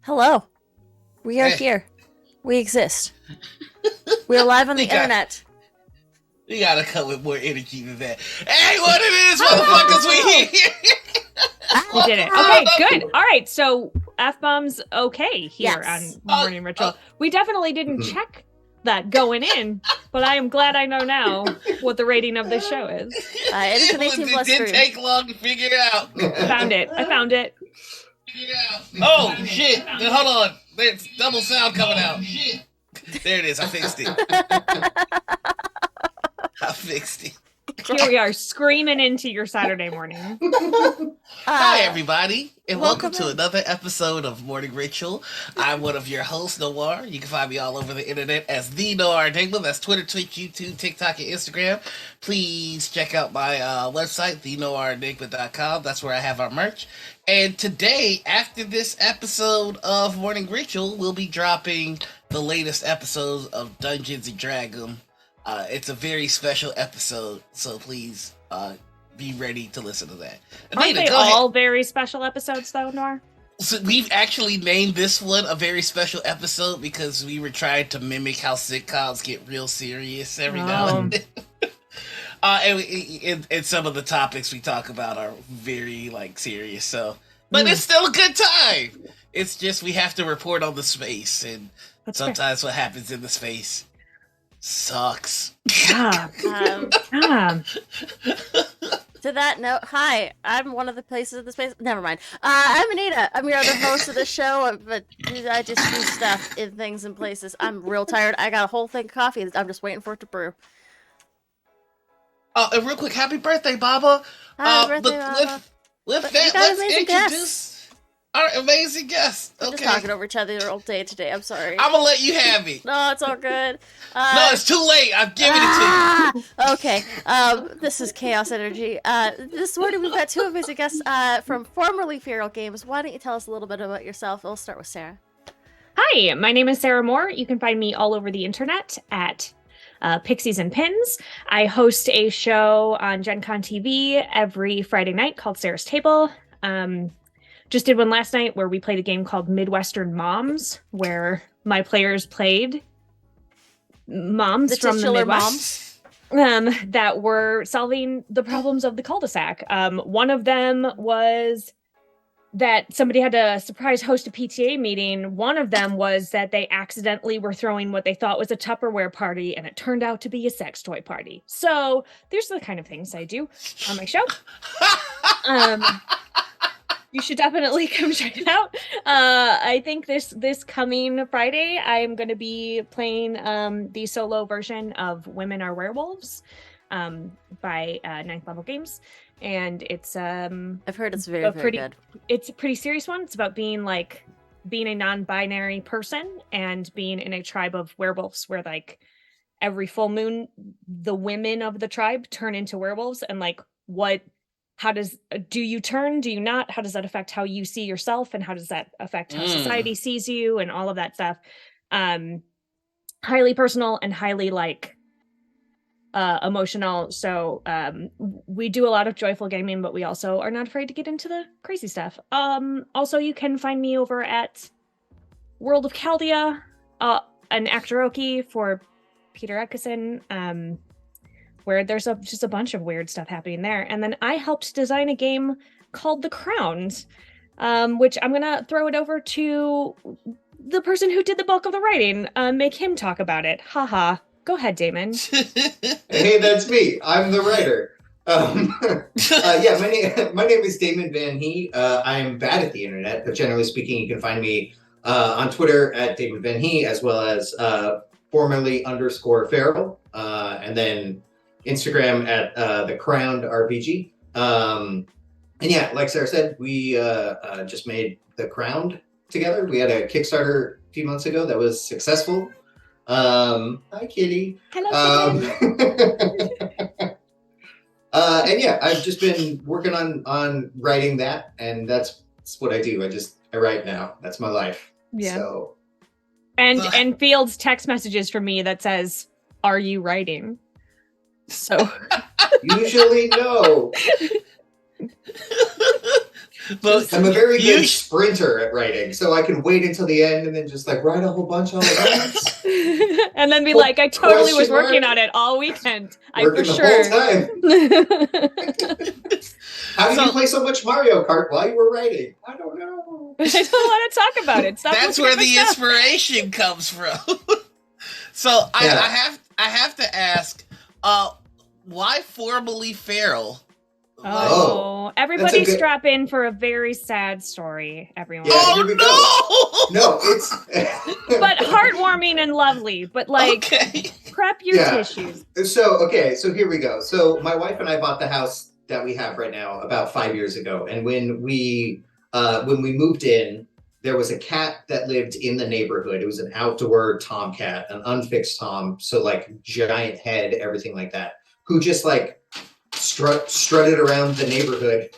Hello. We are here. We exist. We are live on the internet. We gotta come with more energy than that. Hey, what it is, motherfuckers? We here. We did it. Okay, good. All right, so F-bombs okay here on Morning Ritual. We definitely didn't check that going in, but I am glad I know now what the rating of this show is. It is an 18 plus It didn't take long to figure it out. I found it. Oh, shit. Hold on. There's double sound coming out. Shit. There it is. I fixed it. Here we are, screaming into your Saturday morning. Hi, everybody, and welcome to another episode of Morning Ritual. I'm one of your hosts, Noir. You can find me all over the internet as TheNoirEnigma. That's Twitter, Twitch, YouTube, TikTok, and Instagram. Please check out my website, TheNoirEnigma.com. That's where I have our merch. And today, after this episode of Morning Ritual, we'll be dropping the latest episodes of Dungeons & Dragons. It's a very special episode, so please be ready to listen to that. Aren't they all very special episodes, though, Nor? So we've actually named this one a very special episode because we were trying to mimic how sitcoms get real serious every now and then. And some of the topics we talk about are very, serious, so... But it's still a good time! It's just we have to report on the space, and sometimes what happens in the space sucks. To that note, hi, I'm one of the places in the space. Never mind. I'm Anita. I'm your other host of the show, but I just do stuff in things and places. I'm real tired. I got a whole thing of coffee. I'm just waiting for it to brew. And real quick, happy birthday, Baba. Happy birthday, Baba. With that, let's introduce our amazing guest. We're just talking over each other all day today. I'm sorry. I'm gonna let you have it. No, it's all good. No, it's too late. I'm giving it to you. Okay. This is Chaos Energy. This morning we've got two amazing guests from formerly Feral Games. Why don't you tell us a little bit about yourself? We'll start with Sarah. Hi, my name is Sarah Moore. You can find me all over the internet at Pixies and Pins. I host a show on Gen Con TV every Friday night called Sarah's Table. Just did one last night where we played a game called Midwestern Moms, where my players played moms from the Midwest that were solving the problems of the cul-de-sac. One of them was that somebody had to surprise host a PTA meeting. One of them was that they accidentally were throwing what they thought was a Tupperware party, and it turned out to be a sex toy party. So there's the kind of things I do on my show. You should definitely come check it out. I think this coming Friday, I am going to be playing the solo version of Women Are Werewolves by Ninth Level Games. And it's I've heard it's very good. It's a pretty serious one. It's about being a non-binary person and being in a tribe of werewolves where every full moon the women of the tribe turn into werewolves, and do you turn, do you not, how does that affect how you see yourself, and how does that affect how society sees you, and all of that stuff. Highly personal and highly emotional. So we do a lot of joyful gaming, but we also are not afraid to get into the crazy stuff. Also, you can find me over at World of Chaldea, an Actoroki for Peter Eckerson, where there's just a bunch of weird stuff happening there. And then I helped design a game called The Crowned, which I'm gonna throw it over to the person who did the bulk of the writing, make him talk about it. Haha. Go ahead, Damon. Hey, that's me. I'm the writer. My name is Damon Van Hee. I'm bad at the internet, but generally speaking, you can find me on Twitter at Damon Van Hee, as well as formerly _Feral, and then Instagram at The Crowned RPG. And yeah, like Sarah said, we just made The Crowned together. We had a Kickstarter a few months ago that was successful. Hi, Kitty. Hello, and yeah, I've just been working on writing that, and that's what I do. I write now. That's my life. Yeah. So. And fields text messages from me that says, "Are you writing?" So. Usually no. But I'm a very you good sh- sprinter at writing, so I can wait until the end and then just like write a whole bunch all at once. And then be Well, like, I totally was question mark? working on it all weekend. I Working for the whole sure. time. How did So- you play so much Mario Kart while you were writing? I don't know. I don't want to talk about it. Stop That's looking where at my the stuff. inspiration comes from. So I have to ask, why formerly feral? Oh, everybody That's a good- strap in for a very sad story, everyone. Yeah. Here we Oh No, it's But heartwarming and lovely. But like, okay. prep your Yeah. tissues. So here we go. So my wife and I bought the house that we have right now about 5 years ago, and when we moved in, there was a cat that lived in the neighborhood. It was an outdoor tomcat, an unfixed tom, so like giant head, everything like that, who just like strutted around the neighborhood.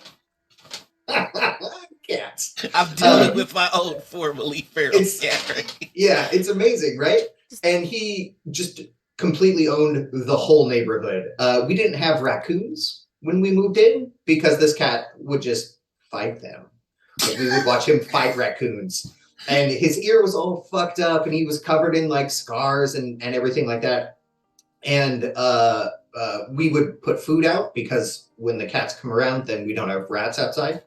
Cats. I'm dealing with my own formerly feral cat. Right? Yeah, it's amazing, right? And he just completely owned the whole neighborhood. We didn't have raccoons when we moved in because this cat would just fight them. Like, we would watch him fight raccoons. And his ear was all fucked up and he was covered in like scars and everything like that. And we would put food out because when the cats come around, then we don't have rats outside.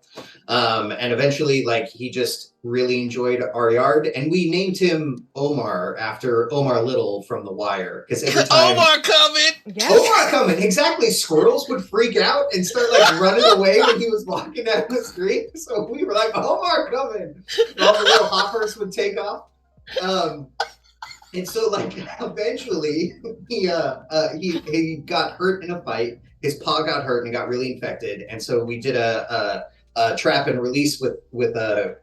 And eventually, like, he just really enjoyed our yard, and we named him Omar after Omar Little from The Wire, because every time Omar coming. Yes. Omar coming, exactly, squirrels would freak out and start like running away when he was walking down the street. So we were like, Omar coming. And all the little hoppers would take off. And so, like, eventually, he got hurt in a fight. His paw got hurt and got really infected. And so we did a trap and release with a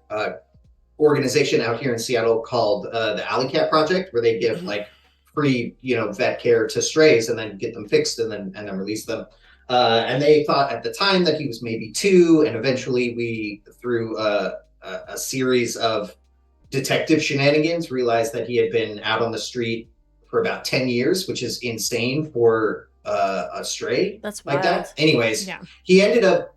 organization out here in Seattle called the Alley Cat Project, where they give like free, vet care to strays and then get them fixed and then release them. And they thought at the time that he was maybe 2, and eventually we, through a series of detective shenanigans, realized that he had been out on the street for about 10 years, which is insane for a stray. That's like wild. that. Anyways, Yeah. he ended up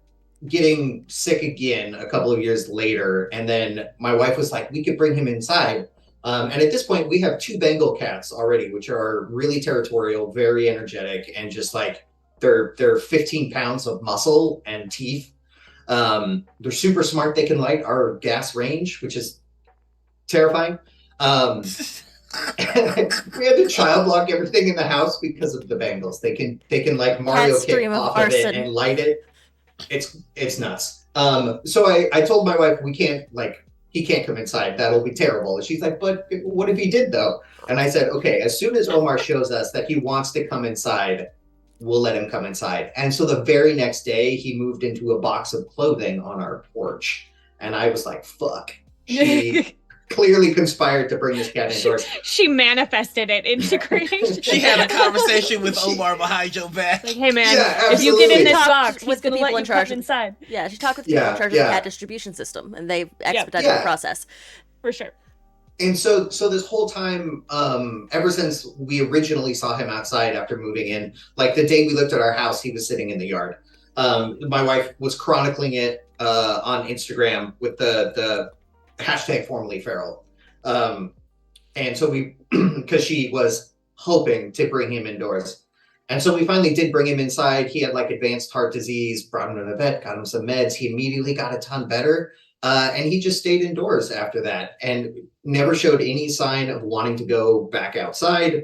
getting sick again a couple of years later, and then my wife was like, we could bring him inside. And at this point, we have 2 Bengal cats already, which are really territorial, very energetic, and just like they're 15 pounds of muscle and teeth. They're super smart. They can light our gas range, which is terrifying. We had to child lock everything in the house because of the Bengals. They can like Mario Cat's kick dream of off of it arson. and light it. It's nuts. So I told my wife he can't come inside. That'll be terrible. And she's like, but what if he did though? And I said, okay, as soon as Omar shows us that he wants to come inside, we'll let him come inside. And so the very next day he moved into a box of clothing on our porch. And I was like, fuck. She clearly conspired to bring this cat indoors. She manifested it into creation. She had a conversation with Omar behind your back. Like, hey man, Yeah, if you get in absolutely. this Talked box, he's with the gonna let people you in charge come of- inside. Yeah, she talked with people in charge of the cat distribution system, and they expedited the process. For sure. And so this whole time, ever since we originally saw him outside after moving in, like the day we looked at our house, he was sitting in the yard. My wife was chronicling it on Instagram with the hashtag formerly feral. And so because she was hoping to bring him indoors. And so we finally did bring him inside. He had like advanced heart disease, brought him to the vet, got him some meds. He immediately got a ton better. And he just stayed indoors after that and never showed any sign of wanting to go back outside.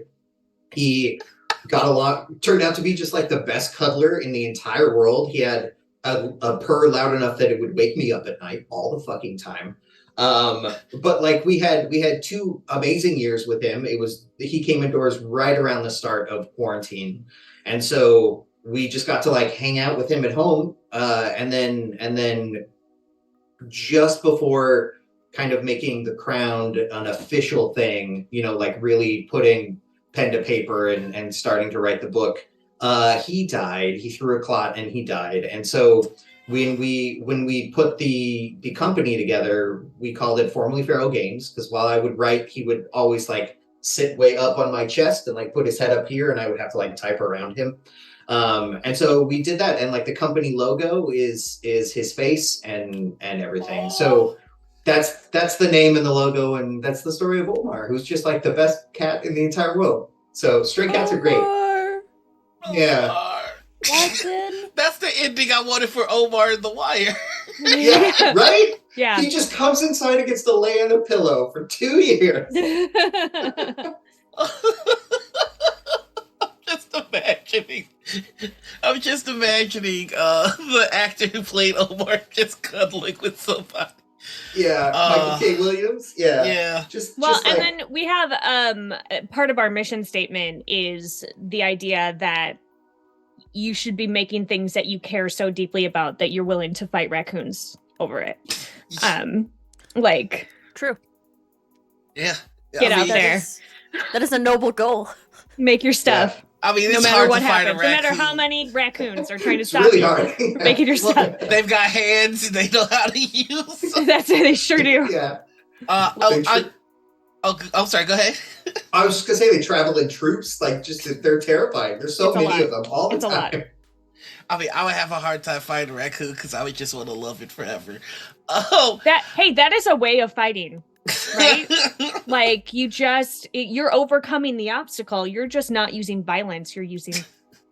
He turned out to be just like the best cuddler in the entire world. He had a purr loud enough that it would wake me up at night all the fucking time. But like we had 2 amazing years with him. He came indoors right around the start of quarantine. And so we just got to like hang out with him at home. And then just before kind of making the crown an official thing, like really putting pen to paper and starting to write the book, he died. He threw a clot and he died. And so when we put the company together, we called it Formerly Feral Games, because while I would write, he would always like sit way up on my chest and like put his head up here, and I would have to like type around him. And so we did that, and like the company logo is his face and everything. So that's the name and the logo, and that's the story of Omar, who's just like the best cat in the entire world. So stray cats are great. Omar, Yeah. Watson. That's the ending I wanted for Omar and the Wire. Yeah, right? Yeah. He just comes inside and gets to lay on a pillow for 2 years. I'm just imagining the actor who played Omar just cuddling with somebody. Yeah, Michael K. Williams. Yeah. Yeah. Well, Just and like, then we have part of our mission statement is the idea that you should be making things that you care so deeply about that you're willing to fight raccoons over it. Like, True. Yeah. Get out there. That is a noble goal. Make your stuff. Yeah. I mean, it's No matter hard what to fight happens, a no raccoon. matter how many raccoons are trying to it's stop really you hard. from making your stuff. They've got hands and they know how to use them. That's it. They sure do. Yeah. I'm sorry, go ahead. I was just gonna say they travel in troops, like just they're terrifying. There's so It's a many lot. of them all the It's a lot. time. I mean, I would have a hard time fighting a raccoon because I would just want to love it forever. That is a way of fighting, right? Like you're overcoming the obstacle. You're just not using violence. You're using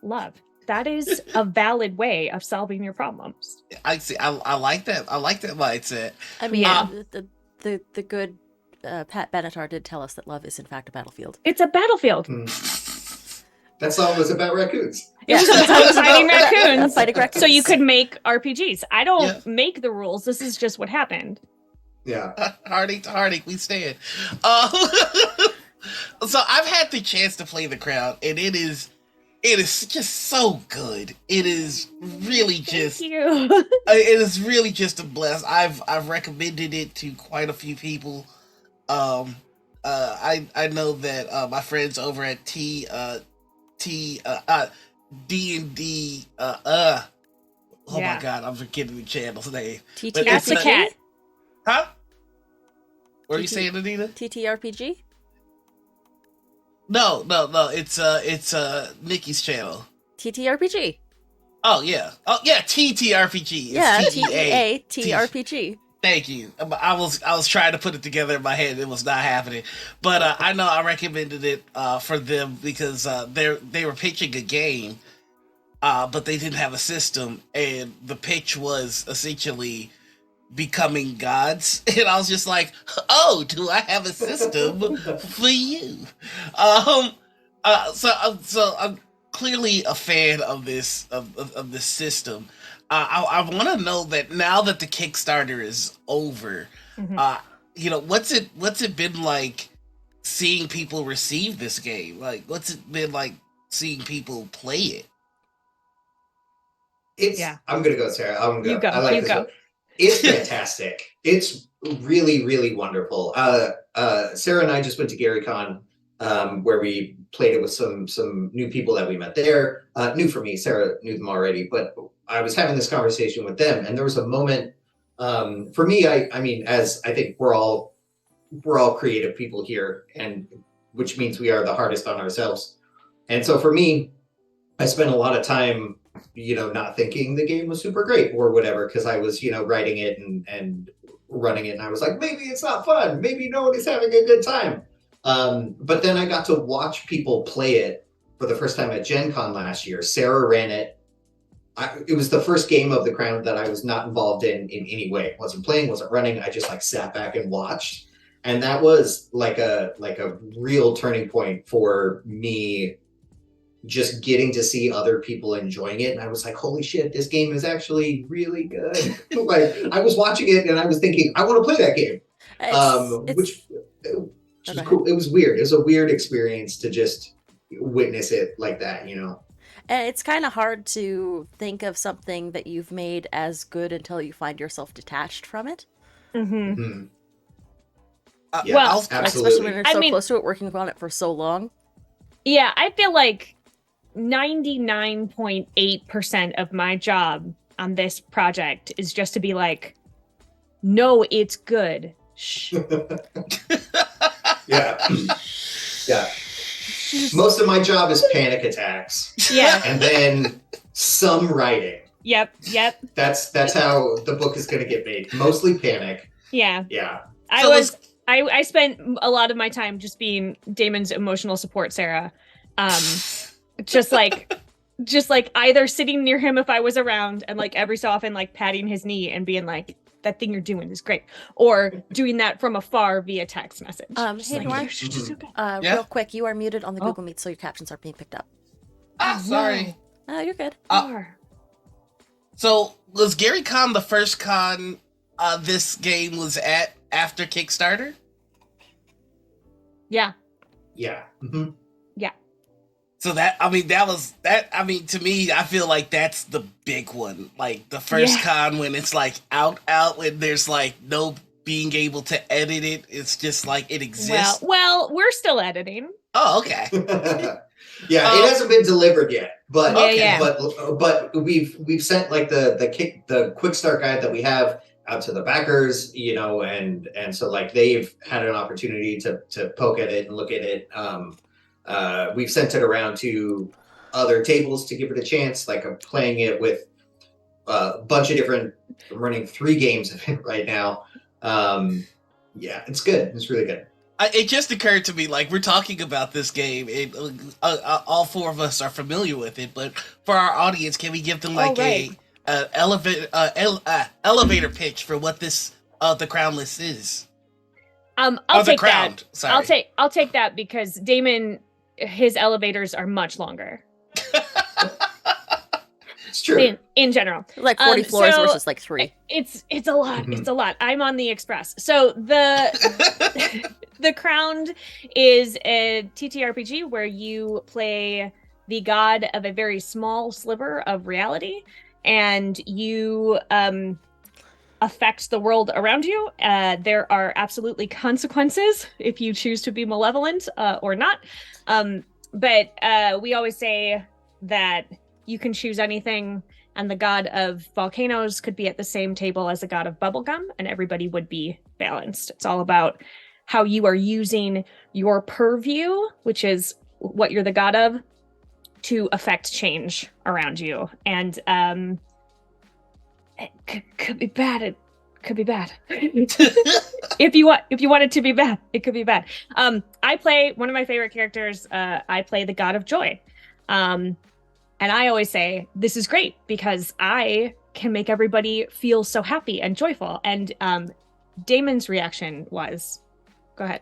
love. That is a valid way of solving your problems. I see. I like that. I like that mindset. I mean, Yeah. the good Pat Benatar did tell us that love is in fact a battlefield. It's a battlefield. That song was about raccoons. It was about fighting raccoons. Fighting raccoons. So you could make RPGs. I don't Yeah. make the rules. This is just what happened. Yeah. Heartache to heartache, we stand. So I've had the chance to play The Crown, and it is just so good. It is really just Thank you. it is really just a blast. I've recommended it to quite a few people. I know that my friends over at D&D oh Yeah. my god, I'm forgetting the channel's name. TTRPG? That's the cat. Huh? What are you saying, Anita? TTRPG? No. It's Nikki's channel. TTRPG. Oh yeah, TTRPG. It's Yeah, TEA. TTRPG. Thank you. I was trying to put it together in my head. It was not happening. But I know I recommended it for them because they were pitching a game, but they didn't have a system, and the pitch was essentially becoming gods. And I was just like, oh, do I have a system for you? So I'm clearly a fan of this of this system. I want to know that now that the Kickstarter is over, what's it been like seeing people receive this game? Like, what's it been like seeing people play it? I'm gonna go, Sarah. I'm gonna go. You go. I like You this go. one. It's fantastic. It's really, really wonderful. Sarah and I just went to GaryCon, where we played it with some new people that we met there. New for me. Sarah knew them already, but I was having this conversation with them, and there was a moment for me. I mean, as I think we're all creative people here, and which means we are the hardest on ourselves. And so for me, I spent a lot of time, not thinking the game was super great or whatever, because I was, writing it and running it, and I was like, maybe it's not fun, maybe nobody's having a good time. But then I got to watch people play it for the first time at Gen Con last year. Sarah ran it. It was the first game of The Crown that I was not involved in any way. Wasn't playing, wasn't running. I just sat back and watched. And that was like a real turning point for me, just getting to see other people enjoying it. And I was like, holy shit, this game is actually really good. I was watching it and I was thinking, I want to play that game. Which was cool. It was weird. It was a weird experience to just witness it like that, And it's kind of hard to think of something that you've made as good until you find yourself detached from it. Mm-hmm. Yeah, well, absolutely. Especially when you're so close to it, working on it for so long. Yeah, I feel like 99.8% of my job on this project is just to be like, no, it's good. Shh. Yeah. Yeah. Most of my job is panic attacks. Yeah. And then some writing. Yep. That's how the book is going to get made. Mostly panic. Yeah. Yeah. I spent a lot of my time just being Damon's emotional support, Sarah. Just like either sitting near him if I was around and like every so often like patting his knee and being like, that thing you're doing is great, or doing that from afar via text message. Hey, Noir, real quick, you are muted on the Google Meet, so your captions aren't being picked up. Sorry. Oh, you're good. So was Gary Con the first con this game was at after Kickstarter? Yeah. Yeah. Mm-hmm. Yeah. So to me, I feel like that's the big one. Like the first con when it's like out when there's like no being able to edit it. It's just like it exists. Well, we're still editing. Oh, okay. Yeah, it hasn't been delivered yet, but but we've sent like the quick start guide that we have out to the backers, and so like they've had an opportunity to poke at it and look at it. We've sent it around to other tables to give it a chance. Like I'm playing it with a bunch of different. I'm running 3 games of it right now. Yeah, it's good. It's really good. It just occurred to me, like, we're talking about this game, and all 4 of us are familiar with it, but for our audience, can we give them, like, an elevator pitch for what this, the Crown List is? I'll take that. Sorry. I'll take that because Damon, his elevators are much longer. It's true. In general. Like 40 floors versus like 3. It's a lot. Mm-hmm. It's a lot. I'm on the Express. So The Crowned is a TTRPG where you play the god of a very small sliver of reality, and you affect the world around you. There are absolutely consequences if you choose to be malevolent or not. But we always say that you can choose anything, and the god of volcanoes could be at the same table as the god of bubblegum, and everybody would be balanced. It's all about how you are using your purview, which is what you're the god of, to affect change around you. And it could be bad. It could be bad. If you want it to be bad, it could be bad. I play one of my favorite characters. I play the god of joy. And I always say, this is great because I can make everybody feel so happy and joyful. And Damon's reaction was, go ahead.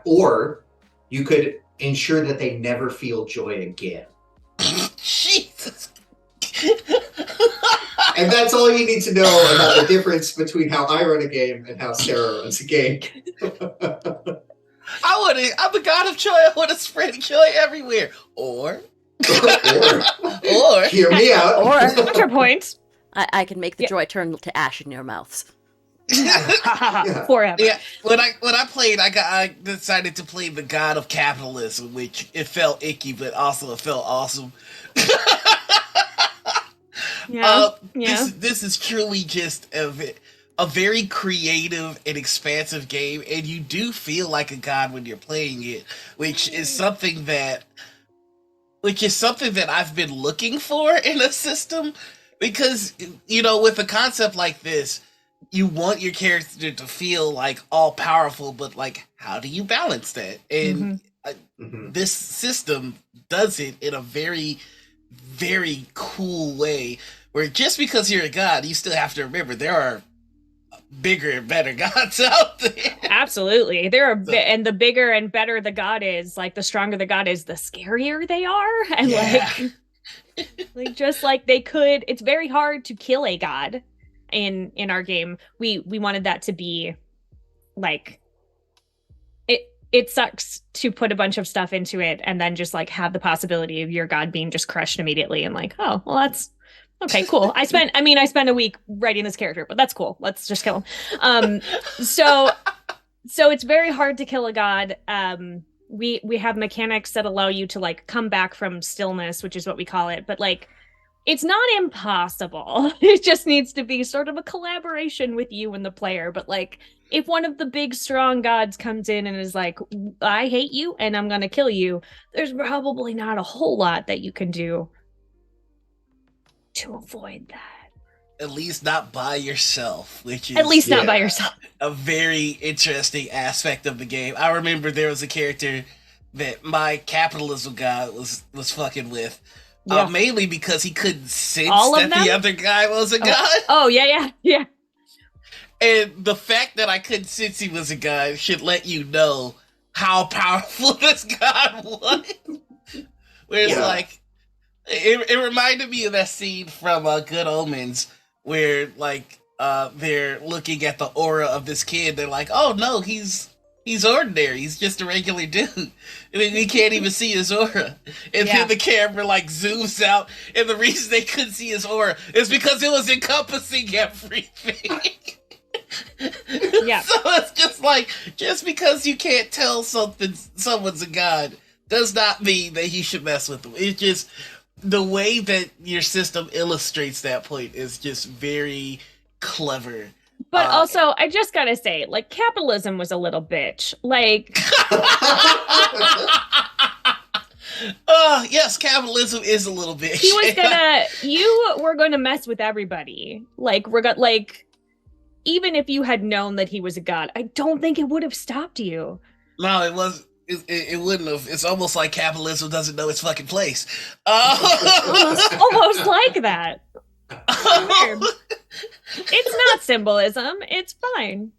Or you could ensure that they never feel joy again. Jesus. And that's all you need to know about the difference between how I run a game and how Sarah runs a game. I'm the god of joy. I want to spread joy everywhere. Or hear me out. Or counterpoint. I can make the joy turn to ash in your mouths. Forever. Yeah. When I played, I decided to play the god of capitalism, which it felt icky, but also it felt awesome. This is truly just a very creative and expansive game, and you do feel like a god when you're playing it, which is something that I've been looking for in a system, because with a concept like this, you want your character to feel like all powerful, but like, how do you balance that? And this system does it in a very, very cool way, where just because you're a god, you still have to remember there are bigger and better gods out there. Absolutely. There are, and the bigger and better the god is, like the stronger the god is, the scarier they are. And like just like they could, it's very hard to kill a god in our game. We wanted that to be like, it sucks to put a bunch of stuff into it and then just like have the possibility of your god being just crushed immediately and like, oh, well, that's okay, cool. I spent a week writing this character, but that's cool. Let's just kill him. So it's very hard to kill a god. We have mechanics that allow you to like come back from stillness, which is what we call it. But like it's not impossible. It just needs to be sort of a collaboration with you and the player. But like, if one of the big strong gods comes in and is like, I hate you and I'm gonna kill you, there's probably not a whole lot that you can do to avoid that. At least not by yourself, which is At least not by yourself. a very interesting aspect of the game. I remember there was a character that my capitalism guy was fucking with. Mainly because he couldn't sense that the other guy was a god. Oh, yeah. And the fact that I couldn't sense he was a god should let you know how powerful this god was. Where it's like, it reminded me of that scene from Good Omens, where like they're looking at the aura of this kid. They're like, oh no, he's ordinary. He's just a regular dude. I mean, we can't even see his aura. And then the camera like zooms out, and the reason they couldn't see his aura is because it was encompassing everything. Yeah. So it's just like, just because you can't tell someone's a god does not mean that you should mess with them. It's just the way that your system illustrates that point is just very clever. But also, I just gotta say, like, capitalism was a little bitch. Like, yes, capitalism is a little bitch. He was you were gonna mess with everybody. Like, even if you had known that he was a god, I don't think it would have stopped you. No, it was. It wouldn't have. It's almost like capitalism doesn't know its fucking place. Almost like that. Weird. It's not symbolism. It's fine.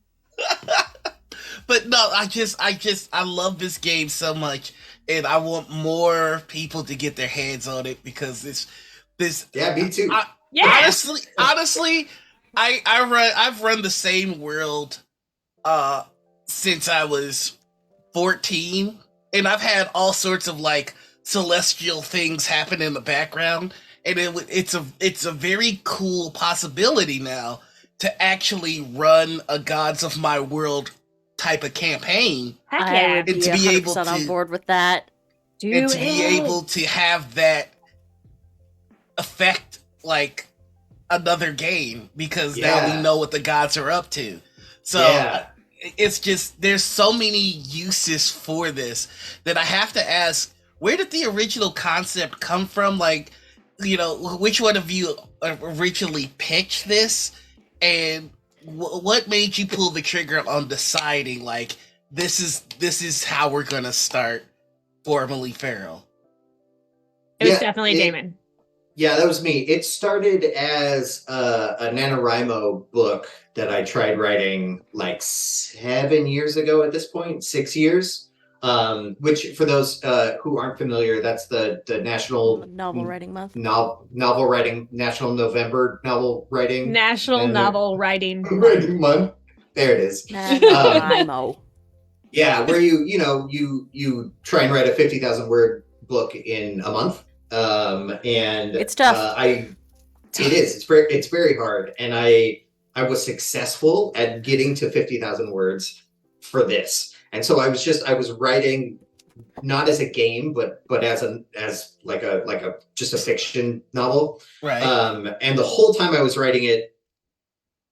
But no, I love this game so much, and I want more people to get their hands on it because this. Yeah, me too. Honestly, I've run the same world since I was 14, and I've had all sorts of like celestial things happen in the background, and it's a very cool possibility now to actually run a Gods of My World type of campaign. Heck yeah. I would be and to be able to on board with that. Be able to have that affect like another game, because now we know what the gods are up to. So it's just, there's so many uses for this that I have to ask, where did the original concept come from? Like, you know, which one of you originally pitched this, and what made you pull the trigger on deciding like this is how we're gonna start formally Feral? It was definitely Damon. Yeah, that was me. It started as a NaNoWriMo book that I tried writing like 7 years ago at this point, 6 years. Which, for those who aren't familiar, that's the National Novel Writing Month. Novel Writing, National November Novel Writing. National Novel Writing Writing Month. There it is. NaNoWriMo. Yeah, where you try and write a 50,000 word book in a month. And it's tough. It is. It's very hard. And I was successful at getting to 50,000 words for this. And so I was writing not as a game, but as just a fiction novel. Right. And the whole time I was writing it,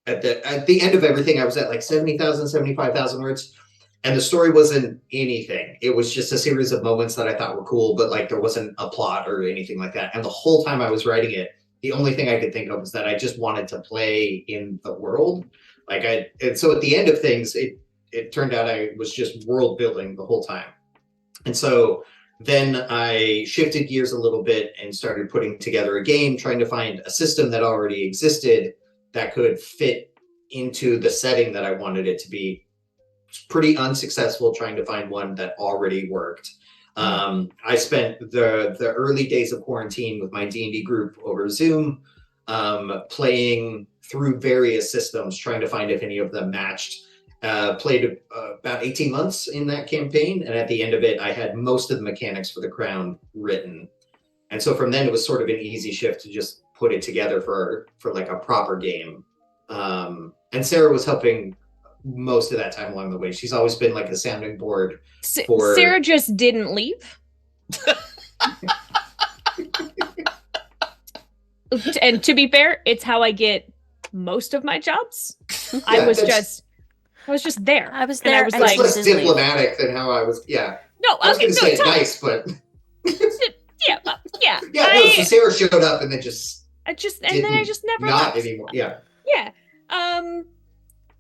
at the end of everything, I was at like 70,000, 75,000 words. And the story wasn't anything. It was just a series of moments that I thought were cool, but like there wasn't a plot or anything like that. And the whole time I was writing it, the only thing I could think of was that I just wanted to play in the world. And so at the end of things, it turned out I was just world building the whole time. And so then I shifted gears a little bit and started putting together a game, trying to find a system that already existed that could fit into the setting that I wanted it to be. Pretty unsuccessful trying to find one that already worked. I spent the early days of quarantine with my D&D group over Zoom, playing through various systems, trying to find if any of them matched. Played about 18 months in that campaign, and at the end of it, I had most of the mechanics for the Crown written. And so from then, it was sort of an easy shift to just put it together for like a proper game. And Sarah was helping most of that time along the way. She's always been like a sounding board for... Sarah just didn't leave. And to be fair, it's how I get most of my jobs. I was just there. I was there. I was and like, less diplomatic than how I was. Yeah. No, I was going to say it totally. nice, but yeah. So Sarah showed up and then I just never not left. anymore. Yeah. Yeah.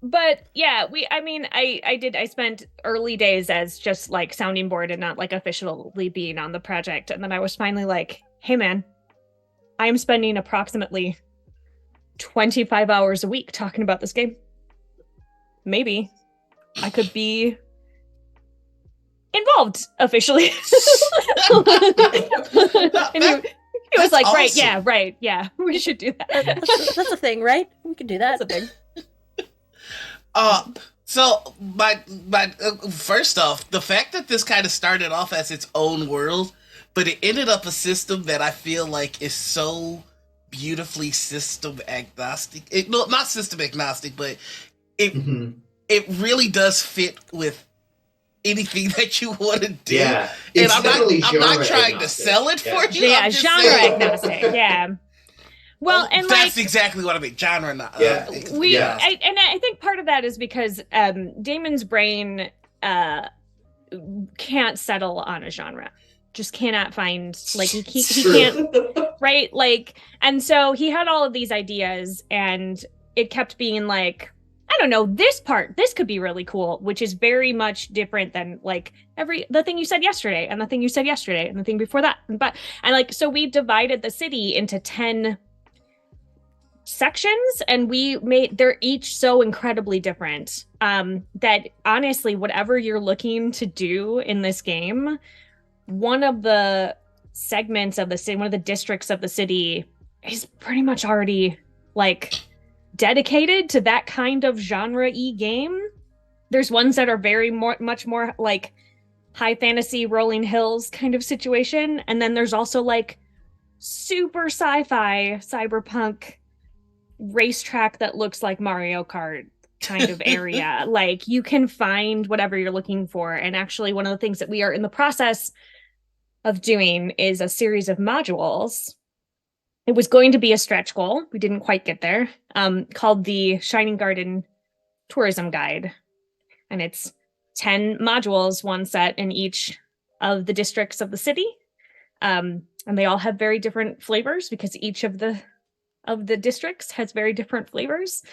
But yeah, I spent early days as just like sounding board and not like officially being on the project. And then I was finally like, hey man, I am spending approximately 25 hours a week talking about this game. Maybe I could be involved officially. And he was like, awesome. right, yeah, we should do that. That's a thing, right? We can do that. That's a thing. So my first off, the fact that this kind of started off as its own world, but it ended up a system that I feel like is so beautifully system agnostic. Not system agnostic, but it really does fit with anything that you want to do. Yeah, and I'm not trying to sell it for you. Yeah, genre agnostic. Yeah. Well, and that's like, exactly what I mean. Genre. I think part of that is because Damon's brain can't settle on a genre. Just cannot find, like, he can't, right? Like, and so he had all of these ideas, and it kept being like, I don't know, this could be really cool, which is very much different than like the thing you said yesterday, and the thing you said yesterday, and the thing before that. And like, so we divided the city into 10 sections, and they're each so incredibly different that honestly, whatever you're looking to do in this game, one of the segments of the city, one of the districts of the city is pretty much already like dedicated to that kind of genre-y game. There's ones that are much more like high fantasy rolling hills kind of situation, and then there's also like super sci-fi cyberpunk racetrack that looks like Mario Kart kind of area. Like, you can find whatever you're looking for. And actually, one of the things that we are in the process of doing is a series of modules. It was going to be a stretch goal. We didn't quite get there. Called the Shining Garden Tourism Guide. And it's 10 modules, one set in each of the districts of the city. And they all have very different flavors because each of the districts has very different flavors.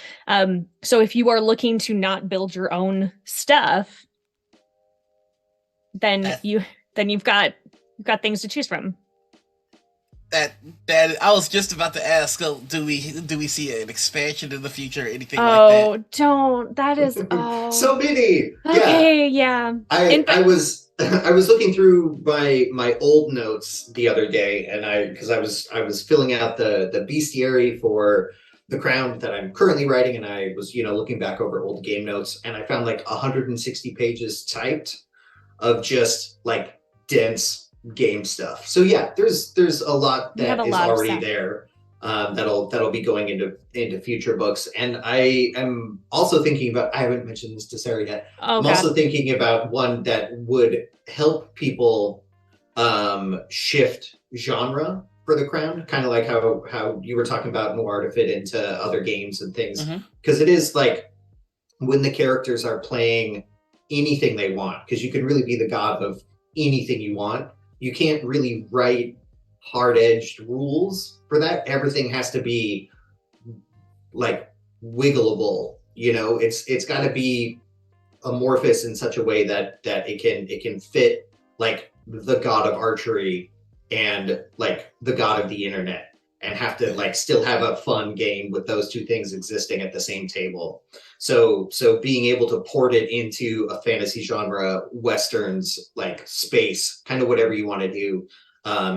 So if you are looking to not build your own stuff, then you've got things to choose from. That I was just about to ask. Do we see an expansion in the future or anything like that? Oh, don't. That is so many. Okay, yeah. I was looking through my old notes the other day, and because I was filling out the bestiary for the Crown that I'm currently writing, and I was looking back over old game notes, and I found like 160 pages typed of just like dense game stuff. So yeah, there's a lot that is already there that'll be going into future books. And I am also thinking about, I haven't mentioned this to Sarah yet. I'm also thinking about one that would help people shift genre for the Crown, kind of like how you were talking about noir to fit into other games and things, because it is like when the characters are playing anything they want, because you can really be the god of anything you want. You can't really write hard-edged rules for that. Everything has to be like wiggleable. It's got to be amorphous in such a way that it can fit like the god of archery and like the god of the internet, and have to like still have a fun game with those two things existing at the same table. So being able to port it into a fantasy genre, westerns, like space, kind of whatever you want to do,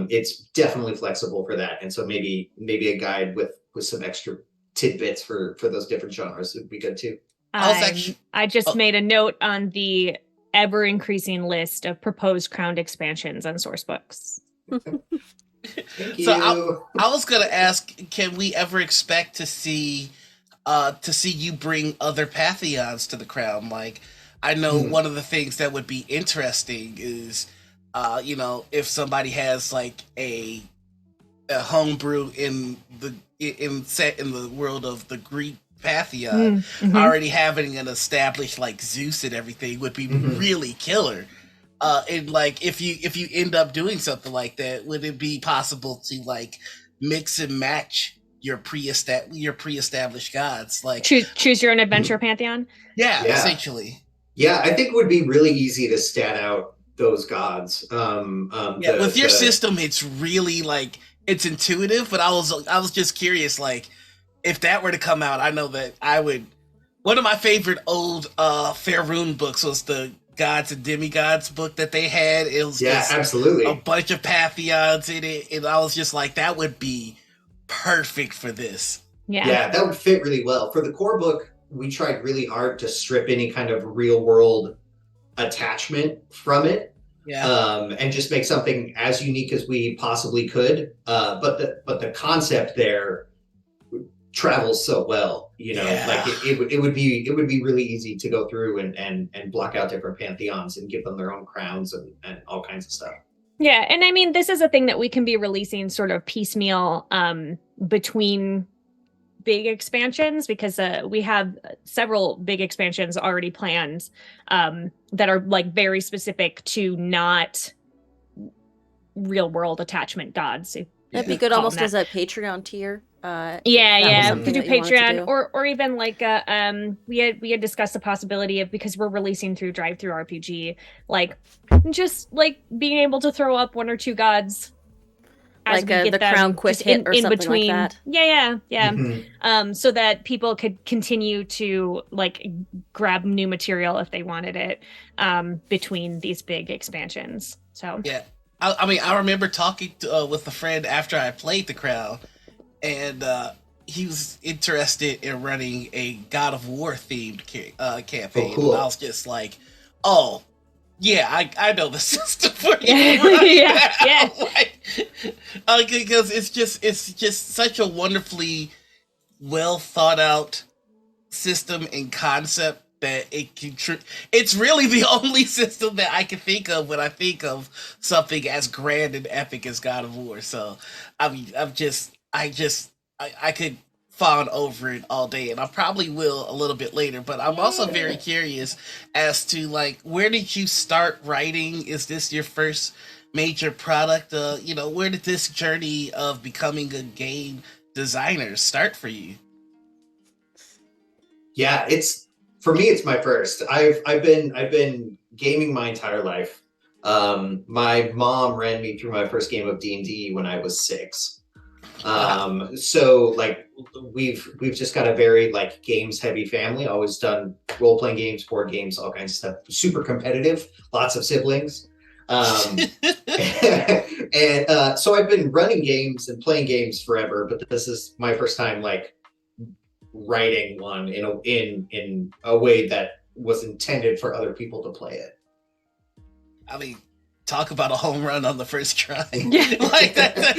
it's definitely flexible for that. And so maybe a guide with some extra tidbits for those different genres would be good too. I just made a note on the ever increasing list of proposed Crowned expansions on source books. Thank you. So I was gonna ask, can we ever expect to see you bring other Pantheons to the Crown? Like, I know one of the things that would be interesting is, if somebody has like a a homebrew set in the world of the Greek pantheon, already having an established like Zeus and everything would be really killer. And like if you end up doing something like that, would it be possible to like mix and match your pre-established gods? Like choose your own adventure pantheon. Yeah, essentially. Yeah, I think it would be really easy to stat out those gods. With your system, it's really like it's intuitive. But I was just curious, like if that were to come out, I know that I would. One of my favorite old Faerun books was the Gods and Demigods book that they had. It was absolutely a bunch of pantheons in it, and I was just like, that would be perfect for this. Yeah, that would fit really well. For the core book, we tried really hard to strip any kind of real world attachment from it. And just make something as unique as we possibly could. But the concept there travels so well, like it would be really easy to go through and block out different pantheons and give them their own crowns and all kinds of stuff. Yeah, and I mean, this is a thing that we can be releasing sort of piecemeal between big expansions, because we have several big expansions already planned that are like very specific to not real world attachment gods. That'd be good almost as a Patreon tier. To do Patreon or even like we had discussed the possibility of, because we're releasing through Drive-Thru RPG, like just like being able to throw up one or two gods as like the Crown Quick Hit or in something between. Like that. So that people could continue to like grab new material if they wanted it between these big expansions. So I mean, I remember talking with a friend after I played the Crown, and he was interested in running a God of War themed campaign. Oh, cool. And I was just like, oh, yeah, I know the system for you. Because it's just such a wonderfully well thought out system and concept that it's really the only system that I can think of when I think of something as grand and epic as God of War. So I mean, I could fawn over it all day, and I probably will a little bit later, but I'm also very curious as to like, where did you start writing? Is this your first major product? Where did this journey of becoming a game designer start for you? Yeah, for me, it's my first. I've been gaming my entire life. My mom ran me through my first game of D&D when I was 6. So like we've just got a very like games heavy family. Always done role playing games, board games, all kinds of stuff. Super competitive, lots of siblings. And so I've been running games and playing games forever, but this is my first time like writing one in a way that was intended for other people to play it. I mean, talk about a home run on the first try. Like that's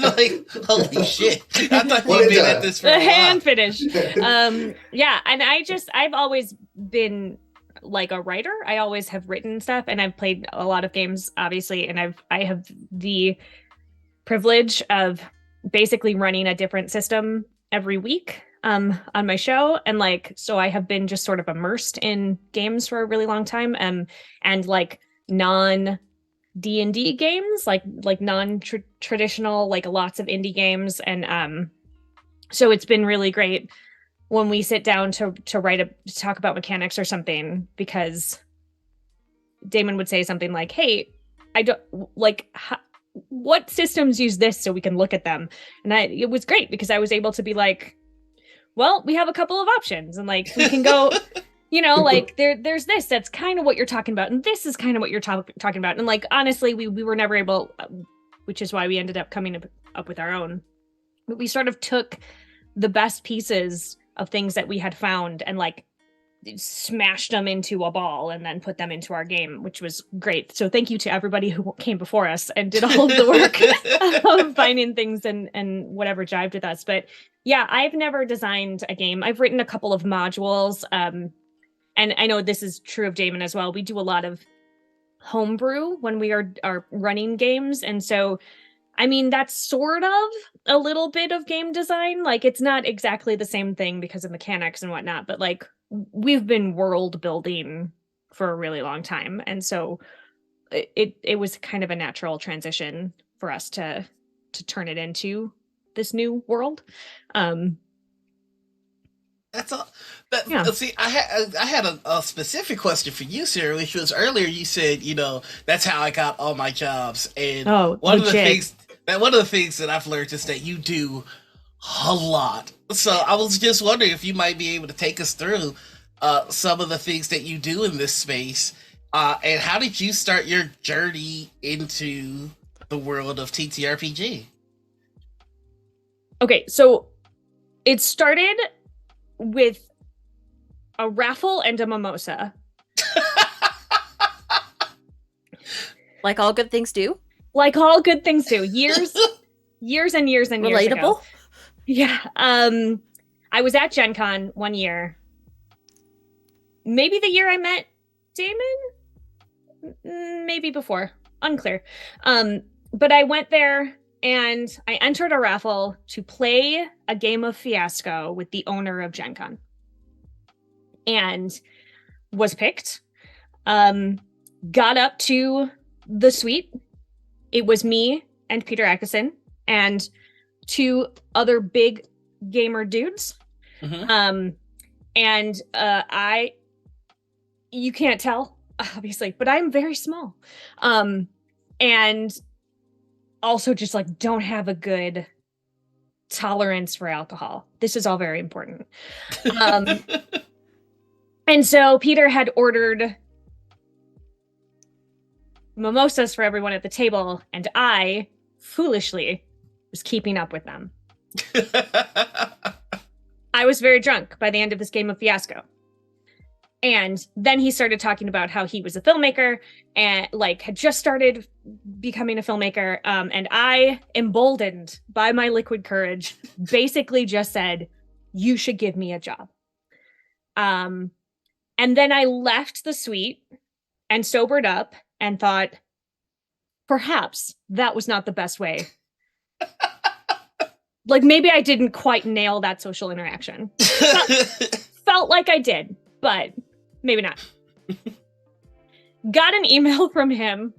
like, holy shit. I thought you'd been at this for a while. Hand finish. And I've always been like a writer. I always have written stuff, and I've played a lot of games, obviously, and I have the privilege of basically running a different system every week on my show, and like so I have been just sort of immersed in games for a really long time, and like non D&D games, like non-traditional, like lots of indie games, and so it's been really great when we sit down to talk about mechanics or something, because Damon would say something like, hey, I don't like what systems use this so we can look at them, and it was great because I was able to be like, well, we have a couple of options, and like we can go like there's this that's kind of what you're talking about, and this is kind of what you're talking about, and like honestly we were never able, which is why we ended up coming up with our own, but we sort of took the best pieces of things that we had found and like smashed them into a ball and then put them into our game, which was great. So thank you to everybody who came before us and did all of the work of finding things and whatever jived with us. But yeah, I've never designed a game. I've written a couple of modules, and I know this is true of Damon as well. We do a lot of homebrew when we are running games, and so I mean, that's sort of a little bit of game design. Like, it's not exactly the same thing because of mechanics and whatnot, but like, we've been world building for a really long time. And so it was kind of a natural transition for us to turn it into this new world. That's all. Yeah. See, I had a specific question for you, Sarah, which was earlier. You said, that's how I got all my jobs, and one of the things that I've learned is that you do a lot. So I was just wondering if you might be able to take us through some of the things that you do in this space, and how did you start your journey into the world of TTRPG? Okay, so it started with a raffle and a mimosa. Like all good things do? Like all good things do. Years and years and years ago. Relatable? Yeah. I was at Gen Con one year. Maybe the year I met Damon? Maybe before. Unclear. But I went there and I entered a raffle to play a game of Fiasco with the owner of Gen Con. And was picked. Got up to the suite. It was me and Peter Atkinson and two other big gamer dudes. Mm-hmm. And you can't tell, obviously, but I'm very small. And also just like don't have a good tolerance for alcohol. This is all very important. And so Peter had ordered mimosas for everyone at the table, and I, foolishly, was keeping up with them. I was very drunk by the end of this game of Fiasco. And then he started talking about how he was a filmmaker and like had just started becoming a filmmaker. And I, emboldened by my liquid courage, basically just said, you should give me a job. And then I left the suite and sobered up and thought, perhaps that was not the best way. Like maybe I didn't quite nail that social interaction. Felt like I did, but maybe not. Got an email from him.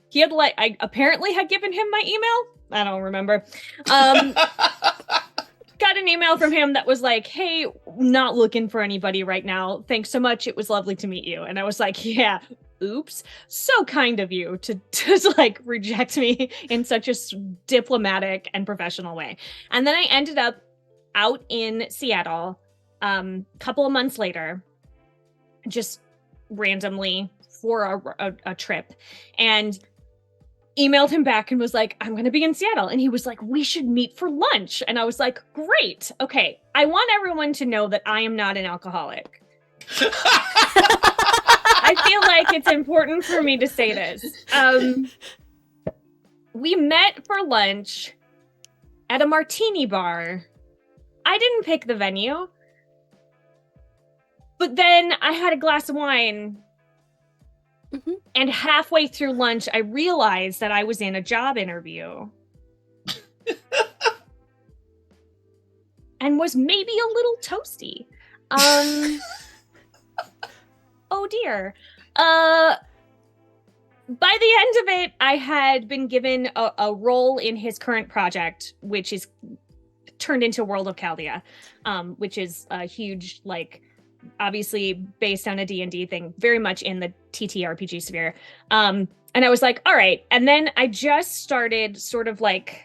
He had I apparently had given him my email. I don't remember. Got an email from him that was like, hey, not looking for anybody right now. Thanks so much. It was lovely to meet you. And I was like, yeah, oops. So kind of you to like reject me in such a diplomatic and professional way. And then I ended up out in Seattle a couple of months later, just randomly for a trip. And emailed him back and was like, I'm going to be in Seattle. And he was like, we should meet for lunch. And I was like, great. Okay. I want everyone to know that I am not an alcoholic. I feel like it's important for me to say this. We met for lunch at a martini bar. I didn't pick the venue. But then I had a glass of wine. Mm-hmm. And halfway through lunch, I realized that I was in a job interview. And was maybe a little toasty. Oh dear. By the end of it, I had been given a role in his current project, which is turned into World of Chaldea, which is a huge, like, obviously based on a D&D thing, very much in the TTRPG sphere. And I was like, all right. And then I just started sort of like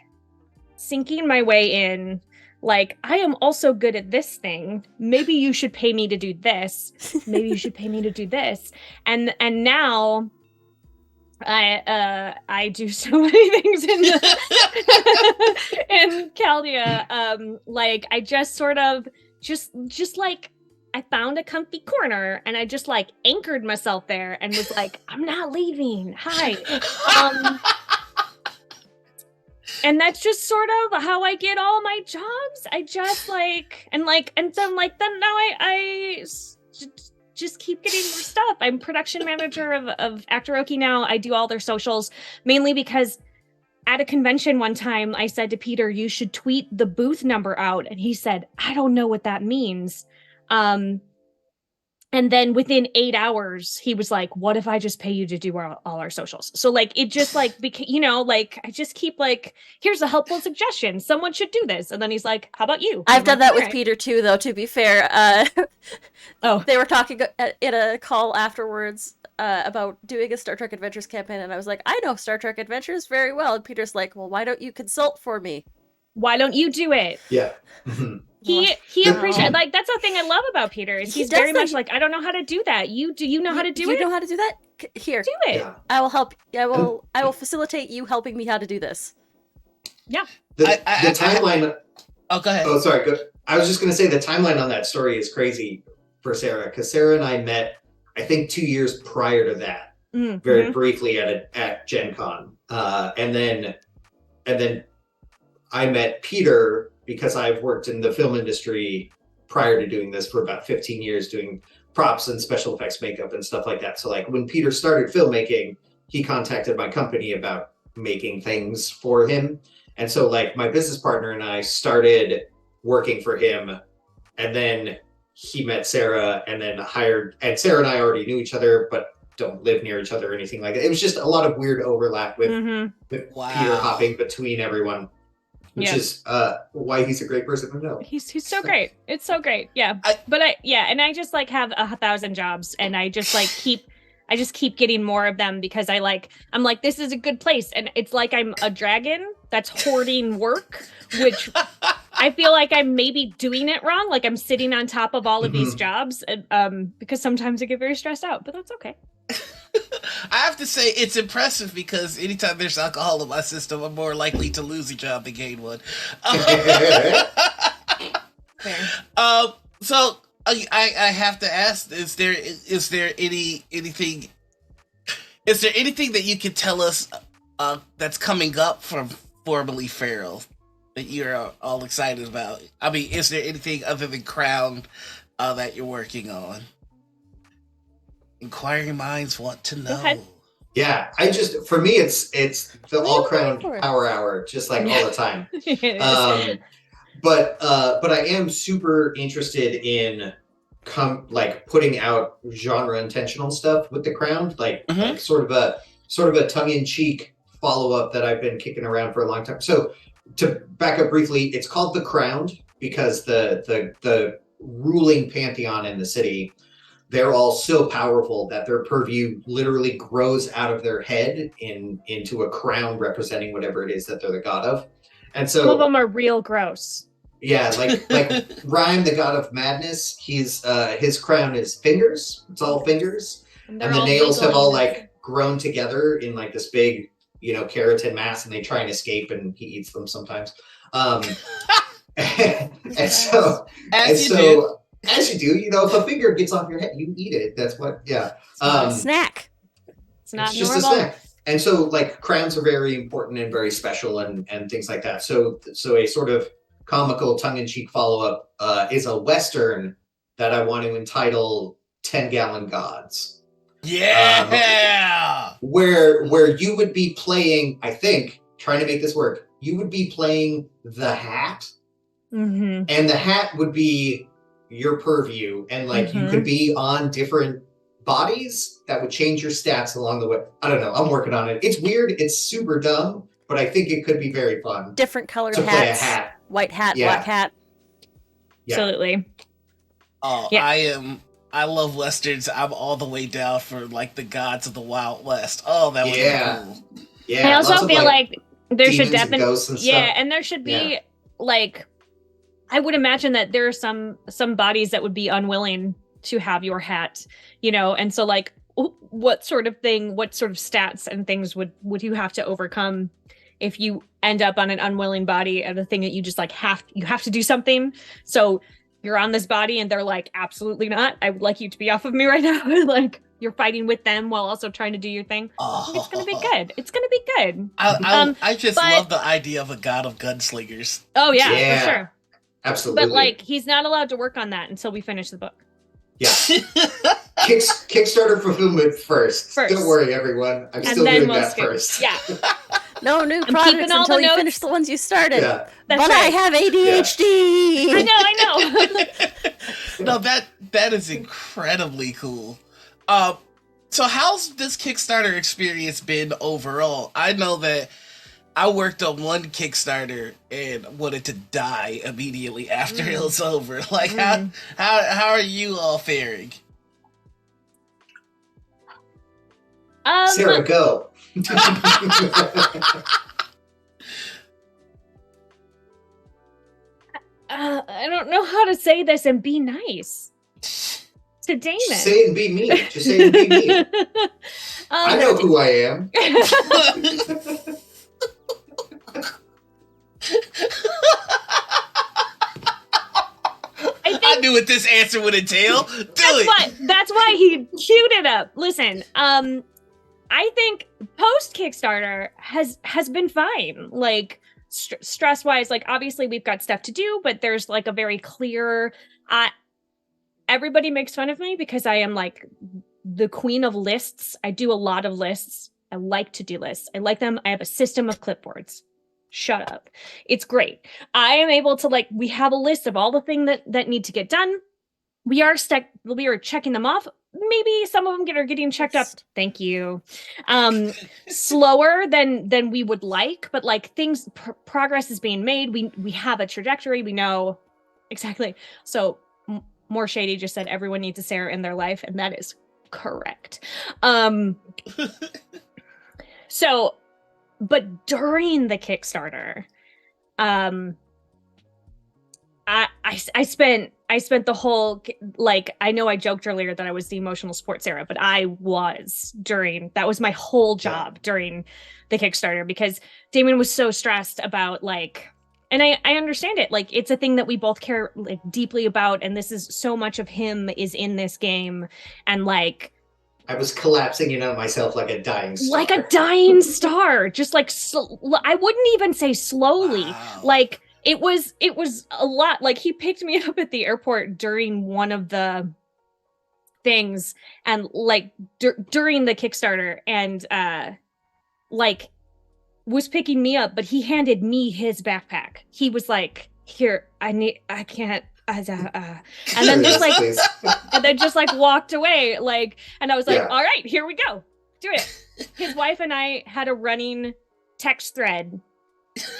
sinking my way in, like, I am also good at this thing. Maybe you should pay me to do this. Maybe you should pay me to do this. And now I do so many things in in Chaldea. Like I just sort of just like I found a comfy corner and I just like anchored myself there and was like, I'm not leaving. Hi. And that's just sort of how I get all my jobs. I just and so I'm like, then now I just keep getting more stuff. I'm production manager of Actoroki now. I do all their socials, mainly because at a convention one time, I said to Peter, you should tweet the booth number out. And he said, I don't know what that means. And then within 8 hours, he was like, what if I just pay you to do all our socials? So like, it just like, like, I just keep like, here's a helpful suggestion. Someone should do this. And then he's like, how about you? I've done that with right. Peter too, though, to be fair. Oh, they were talking in a call afterwards about doing a Star Trek Adventures campaign. And I was like, I know Star Trek Adventures very well. And Peter's like, well, why don't you consult for me? Why don't you do it? Yeah. He appreciates, like, that's the thing I love about Peter is he's very much like, I don't know how to do that. Do you know how to do it? You know how to do that? Here. Do it. Yeah. I will help. I will facilitate you helping me how to do this. Yeah. The timeline. Oh, go ahead. Oh, sorry. I was just going to say the timeline on that story is crazy for Sarah, because Sarah and I met, I think, 2 years prior to that, very briefly at Gen Con. And then I met Peter because I've worked in the film industry prior to doing this for about 15 years, doing props and special effects makeup and stuff like that. So like when Peter started filmmaking, he contacted my company about making things for him. And so like my business partner and I started working for him, and then he met Sarah and then hired, and Sarah and I already knew each other, but don't live near each other or anything like that. It was just a lot of weird overlap with Peter hopping between everyone. Which is why he's a great person to know. He's so great. It's so great. Yeah. And I just like have 1,000 jobs, and I just like keep getting more of them because I'm like, this is a good place. And it's like I'm a dragon that's hoarding work, which I feel like I'm maybe doing it wrong. Like I'm sitting on top of all of these jobs, because sometimes I get very stressed out, but that's okay. I have to say it's impressive because anytime there's alcohol in my system, I'm more likely to lose a job than gain one. So I have to ask: is there anything that you can tell us that's coming up from Formerly Feral that you're all excited about? I mean, is there anything other than Crown that you're working on? Inquiring minds want to know. Yeah, for me, it's the All Crown Power Hour, just like all the time. But I am super interested in putting out genre intentional stuff with the Crown, like sort of a tongue in cheek follow up that I've been kicking around for a long time. So to back up briefly, it's called The Crowned because the ruling pantheon in the city, they're all so powerful that their purview literally grows out of their head into a crown representing whatever it is that they're the god of. And so some of them are real gross. Yeah, like Rhyme, the god of madness, his crown is fingers. It's all fingers. And the nails have all like grown together in like this big, keratin mass, and they try and escape, and he eats them sometimes. And so as you do, if a finger gets off your head, you eat it. That's what, yeah. A snack. It's not just normal. A snack. And so, like, crowns are very important and very special and things like that. So a sort of comical, tongue-in-cheek follow-up is a Western that I want to entitle 10-Gallon Gods. Yeah! Where you would be playing, I think, trying to make this work, you would be playing the Hat, and the Hat would be your purview, and like you could be on different bodies that would change your stats along the way. I don't know. I'm working on it. It's weird. It's super dumb, but I think it could be very fun. Different colored to hats. Play a hat. White hat, black hat. Yeah. Absolutely. Oh, yeah. I love Westerns. I'm all the way down for like the gods of the Wild West. Oh, that would be cool. Yeah. I also feel like there should definitely and there should be like, I would imagine that there are some bodies that would be unwilling to have your hat, and so like what sort of stats and things would you have to overcome if you end up on an unwilling body and the thing that you just like you have to do something. So you're on this body and they're like, absolutely not. I would like you to be off of me right now. Like you're fighting with them while also trying to do your thing. It's going to be good. It's going to be good. I just love the idea of a god of gunslingers. Oh yeah, for sure. Absolutely. But like, he's not allowed to work on that until we finish the book. Yeah. Kickstarter fulfillment first. Don't worry, everyone. I'm still doing that first. Yeah. No new keeping projects all until the you notes. finish the ones you started. Yeah. That's But right. I have ADHD. I know. No, that is incredibly cool. So how's this Kickstarter experience been overall? I know that I worked on one Kickstarter and wanted to die immediately after it was over. Like, how are you all faring? Sarah, go. I don't know how to say this and be nice to Damon. Just say it and be me. Just say it and be me. I know who I am. I knew what this answer would entail. That's why he queued it up. Listen, I think post Kickstarter has been fine. Like stress wise, like obviously we've got stuff to do, but there's like a very clear. Everybody makes fun of me because I am like the queen of lists. I do a lot of lists. I like to do lists. I like them. I have a system of clipboards. Shut up. It's great. I am able to we have a list of all the things that need to get done. We are checking them off. Maybe some of them are getting checked up. Thank you. Slower than we would like, but like progress is being made. We have a trajectory. We know exactly. So More Shady just said everyone needs a Sarah in their life, and that is correct. So, but during the Kickstarter, I spent the whole, I know I joked earlier that I was the emotional support Sarah, but that was my whole job during the Kickstarter, because Damon was so stressed about and I understand it. It's a thing that we both care deeply about. And this is so much of him is in this game. And I was collapsing in on myself like a dying star. Like a dying star. Just I wouldn't even say slowly. Wow. It was a lot. He picked me up at the airport during one of the things and during the Kickstarter and was picking me up, but he handed me his backpack. He was like, here, I can't. And then just walked away. And I was like, all right, here we go. Do it. His wife and I had a running text thread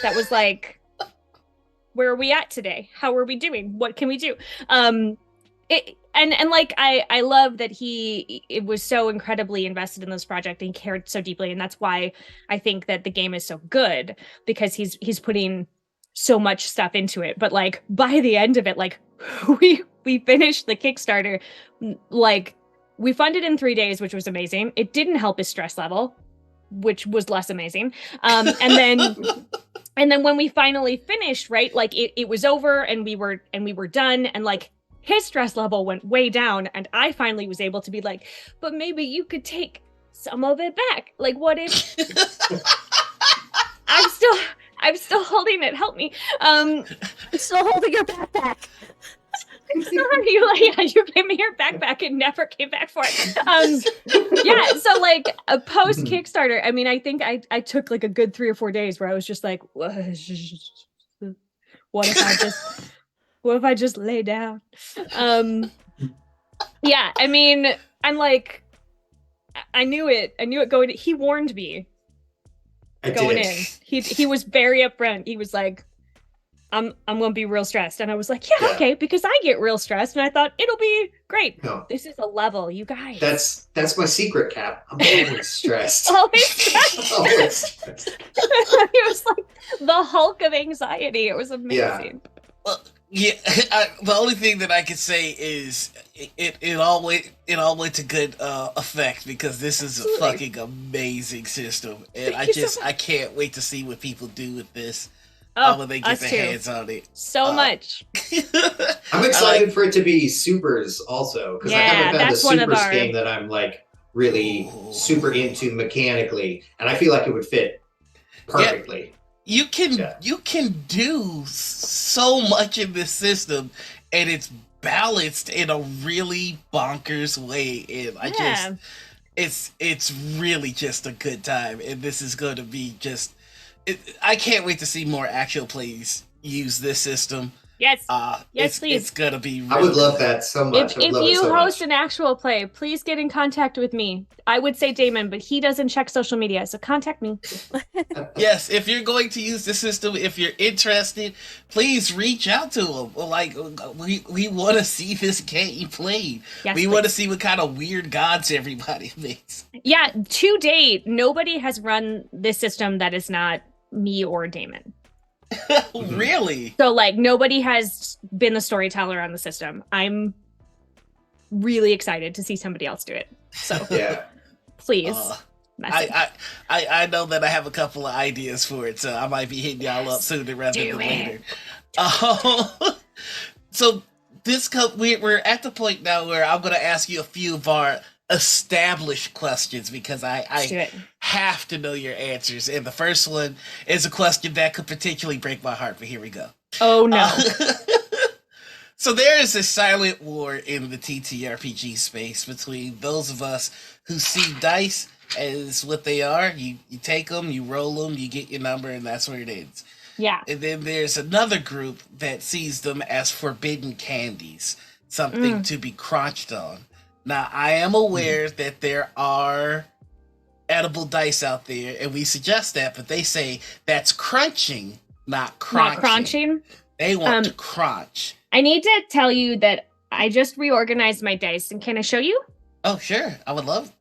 that was where are we at today? How are we doing? What can we do? I love that it was so incredibly invested in this project and cared so deeply. And that's why I think that the game is so good, because he's putting so much stuff into it. But by the end of it, we finished the Kickstarter, we funded in 3 days, which was amazing. It didn't help his stress level, which was less amazing. And then when we finally finished, right, it was over and we were done, and his stress level went way down, and I finally was able to be but maybe you could take some of it back. What if I'm still holding it. Help me. I'm still holding your backpack. You gave me your backpack and never came back for it. Yeah, so a post Kickstarter, I mean, I think I took a good 3 or 4 days where I was just what if I just lay down? Yeah, I mean, I'm I knew it going. He warned me going in. He was very upfront. He was I'm gonna be real stressed, and I was yeah, okay, because I get real stressed, and I thought it'll be great. No. This is a level, you guys. That's my secret, Cap. I'm always stressed. Always stressed. Always stressed. It was the Hulk of anxiety. It was amazing. Yeah. Well, yeah. The only thing that I could say is it all went to good effect, because this is a fucking amazing system, and I can't wait to see what people do with this. When they get their hands on it. So much. I'm excited for it to be supers also, because I haven't found a supers game that I'm really super into mechanically, and I feel like it would fit perfectly. You can do so much in this system, and it's balanced in a really bonkers way, and it's really just a good time, and this is going to be just I can't wait to see more actual plays use this system. Yes. Yes, please. It's gonna be. I would love that so much. If you host an actual play, please get in contact with me. I would say Damon, but he doesn't check social media, so contact me. Yes, if you're going to use the system, if you're interested, please reach out to him. Like, we want to see this game played. Yes, we want to see what kind of weird gods everybody makes. Yeah, to date, nobody has run this system that is not me or Damon. Really? So, like, nobody has been the storyteller on the system. I'm really excited to see somebody else do it. So, yeah, please. I know that I have a couple of ideas for it, so I might be hitting y'all up sooner rather than later. So we're at the point now where I'm going to ask you a few of our established questions because I have to know your answers. And the first one is a question that could potentially break my heart, but here we go. Oh no. So there is a silent war in the TTRPG space between those of us who see dice as what they are. You take them, you roll them, you get your number, and that's where it ends. Yeah. And then there's another group that sees them as forbidden candies, something to be crunched on. Now, I am aware that there are edible dice out there, and we suggest that, but they say that's crunching, not crunching. Not crunching? They want to crunch. I need to tell you that I just reorganized my dice, and can I show you? Oh, sure. I would love.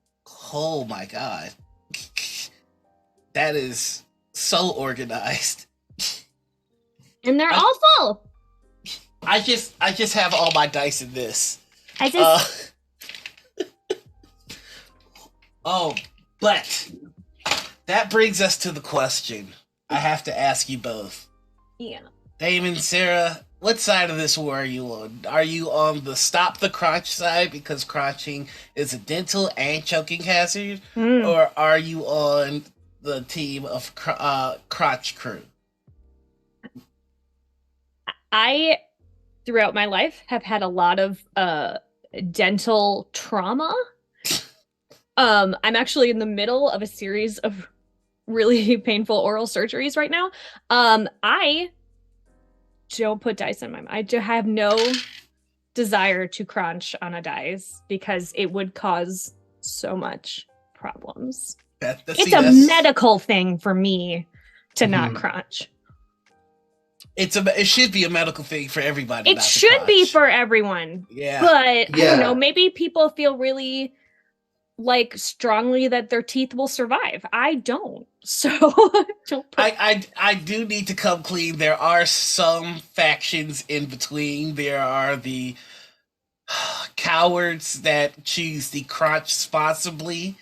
Oh, my God. That is so organized. And they're all full. I just have all my dice in this. I just... Oh, but that brings us to the question. I have to ask you both. Yeah. Damon, Sarah, what side of this war are you on? Are you on the stop the crotch side because crotching is a dental and choking hazard? Or are you on the team of crotch crew? I, throughout my life, have had a lot of dental trauma. I'm actually in the middle of a series of really painful oral surgeries right now. I don't put dice in my mouth. I have no desire to crunch on a dice because it would cause so much problems. It's a medical thing for me to not crunch. It should be a medical thing for everybody. It should be for everyone. Yeah. But I don't know, maybe people feel really strongly that their teeth will survive. I don't. So don't put... I do need to come clean. There are some factions in between. There are the cowards that choose the crotch responsibly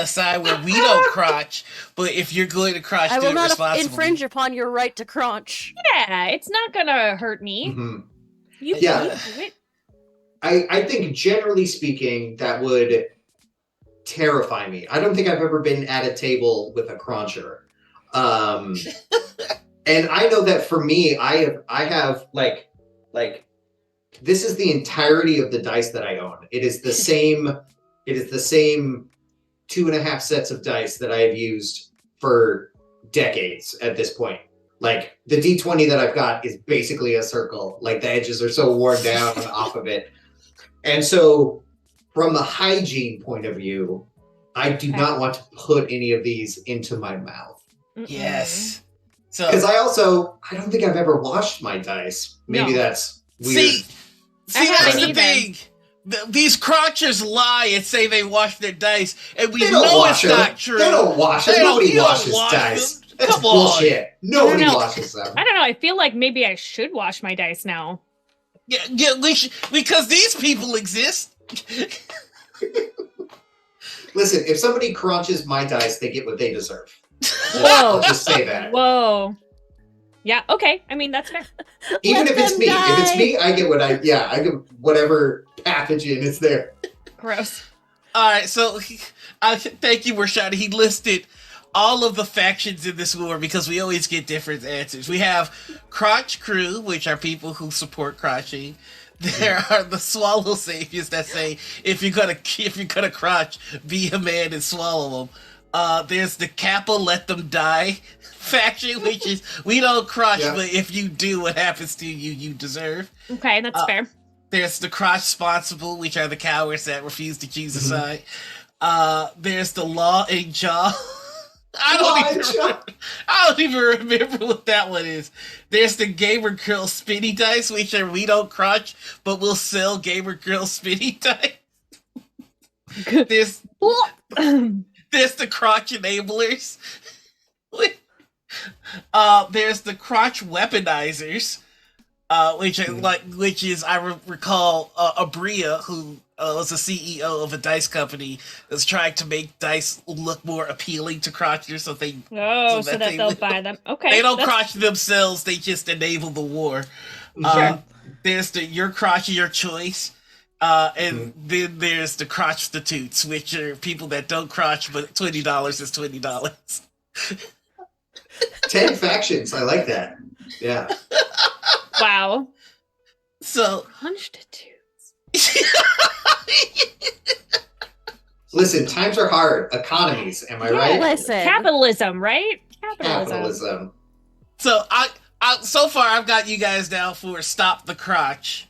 side where we don't crotch, but if you're going to crotch, I do will it not responsibly. infringe upon your right to crunch. Yeah, it's not gonna hurt me. You do it. I think generally speaking, that would terrify me. I don't think I've ever been at a table with a cruncher. And I know that for me, I have like this is the entirety of the dice that I own. It is the same 2.5 sets of dice that I have used for decades at this point. Like the D20 that I've got is basically a circle. Like the edges are so worn down off of it. And so from a hygiene point of view, I do not want to put any of these into my mouth. Yes. So because I don't think I've ever washed my dice. Maybe that's weird. See, that's the thing. These crotchers lie and say they wash their dice, and we know it's not true. They don't wash them. Nobody washes dice. That's bullshit. Nobody washes them. I don't know. I feel like maybe I should wash my dice now. Yeah, because these people exist. Listen, if somebody crunches my dice, they get what they deserve. Whoa. I'll just say that. Whoa. Yeah, okay. I mean, that's fair. Even if it's me. If it's me, I get I get whatever pathogen is there. Gross. All right, so thank you, Rashad. He listed all of the factions in this war because we always get different answers. We have Crotch Crew, which are people who support crotching. There are the Swallow Saviors that say if you're gonna crotch, be a man and swallow them. There's the Kappa Let Them Die faction, which is we don't crotch, but if you do, what happens to you, you deserve. Okay, that's fair. There's the crotch sponsible, which are the cowards that refuse to choose a side. There's the Law and Jaw. I don't even remember what that one is. There's the Gamer Girl Spinny Dice, which are we don't crotch, but we'll sell Gamer Girl Spinny Dice. There's the crotch enablers. There's the crotch weaponizers, which is I recall Abria, who was the CEO of a dice company, is trying to make dice look more appealing to crotchers, so that they'll buy them. Okay, they don't crotch themselves; they just enable the war. Sure. There's the your crotch your choice. And then there's the crotchstitutes, which are people that don't crotch, but $20 is $20. 10 factions. I like that. Yeah. Wow. So crotchstitutes. Listen, times are hard. Economies, am I right? Listen. Capitalism, right? Capitalism. So I so far I've got you guys down for stop the crotch.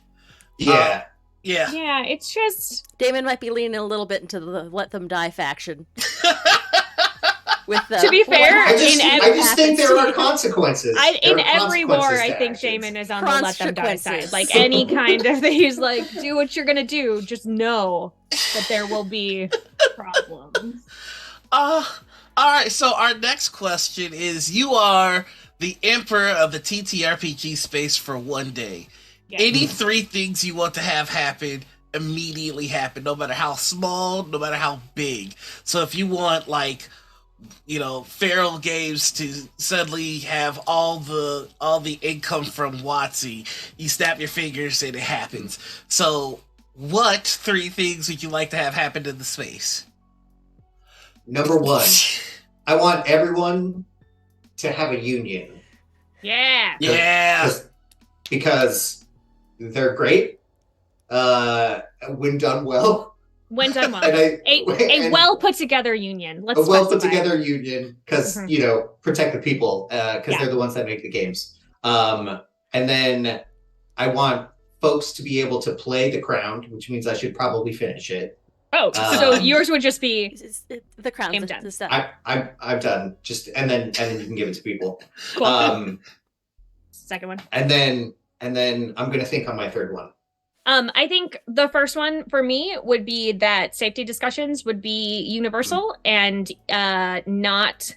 Yeah. Yeah, it's just Damon might be leaning a little bit into the Let Them Die faction. To be fair, I just think there are consequences. In every war, I think Damon is on the Let Them Die side. Like any kind of things, like do what you're gonna do. Just know that there will be problems. All right. So our next question is: you are the emperor of the TTRPG space for one day. Yeah. Any 3 things you want to have happen immediately happen, no matter how small, no matter how big. So if you want, like, Feral Games to suddenly have all the income from WotC, you snap your fingers and it happens. So what 3 things would you like to have happen in the space? Number 1, I want everyone to have a union. Yeah. Because they're great. When done well. A well put together union. A well put together union, because protect the people, because they're the ones that make the games. And then I want folks to be able to play The Crown, which means I should probably finish it. Oh, so yours would just be The Crown. I'm done. I'm done. And then you can give it to people. Cool. Second one. And then I'm gonna think on my third one. I think the first one for me would be that safety discussions would be universal and not.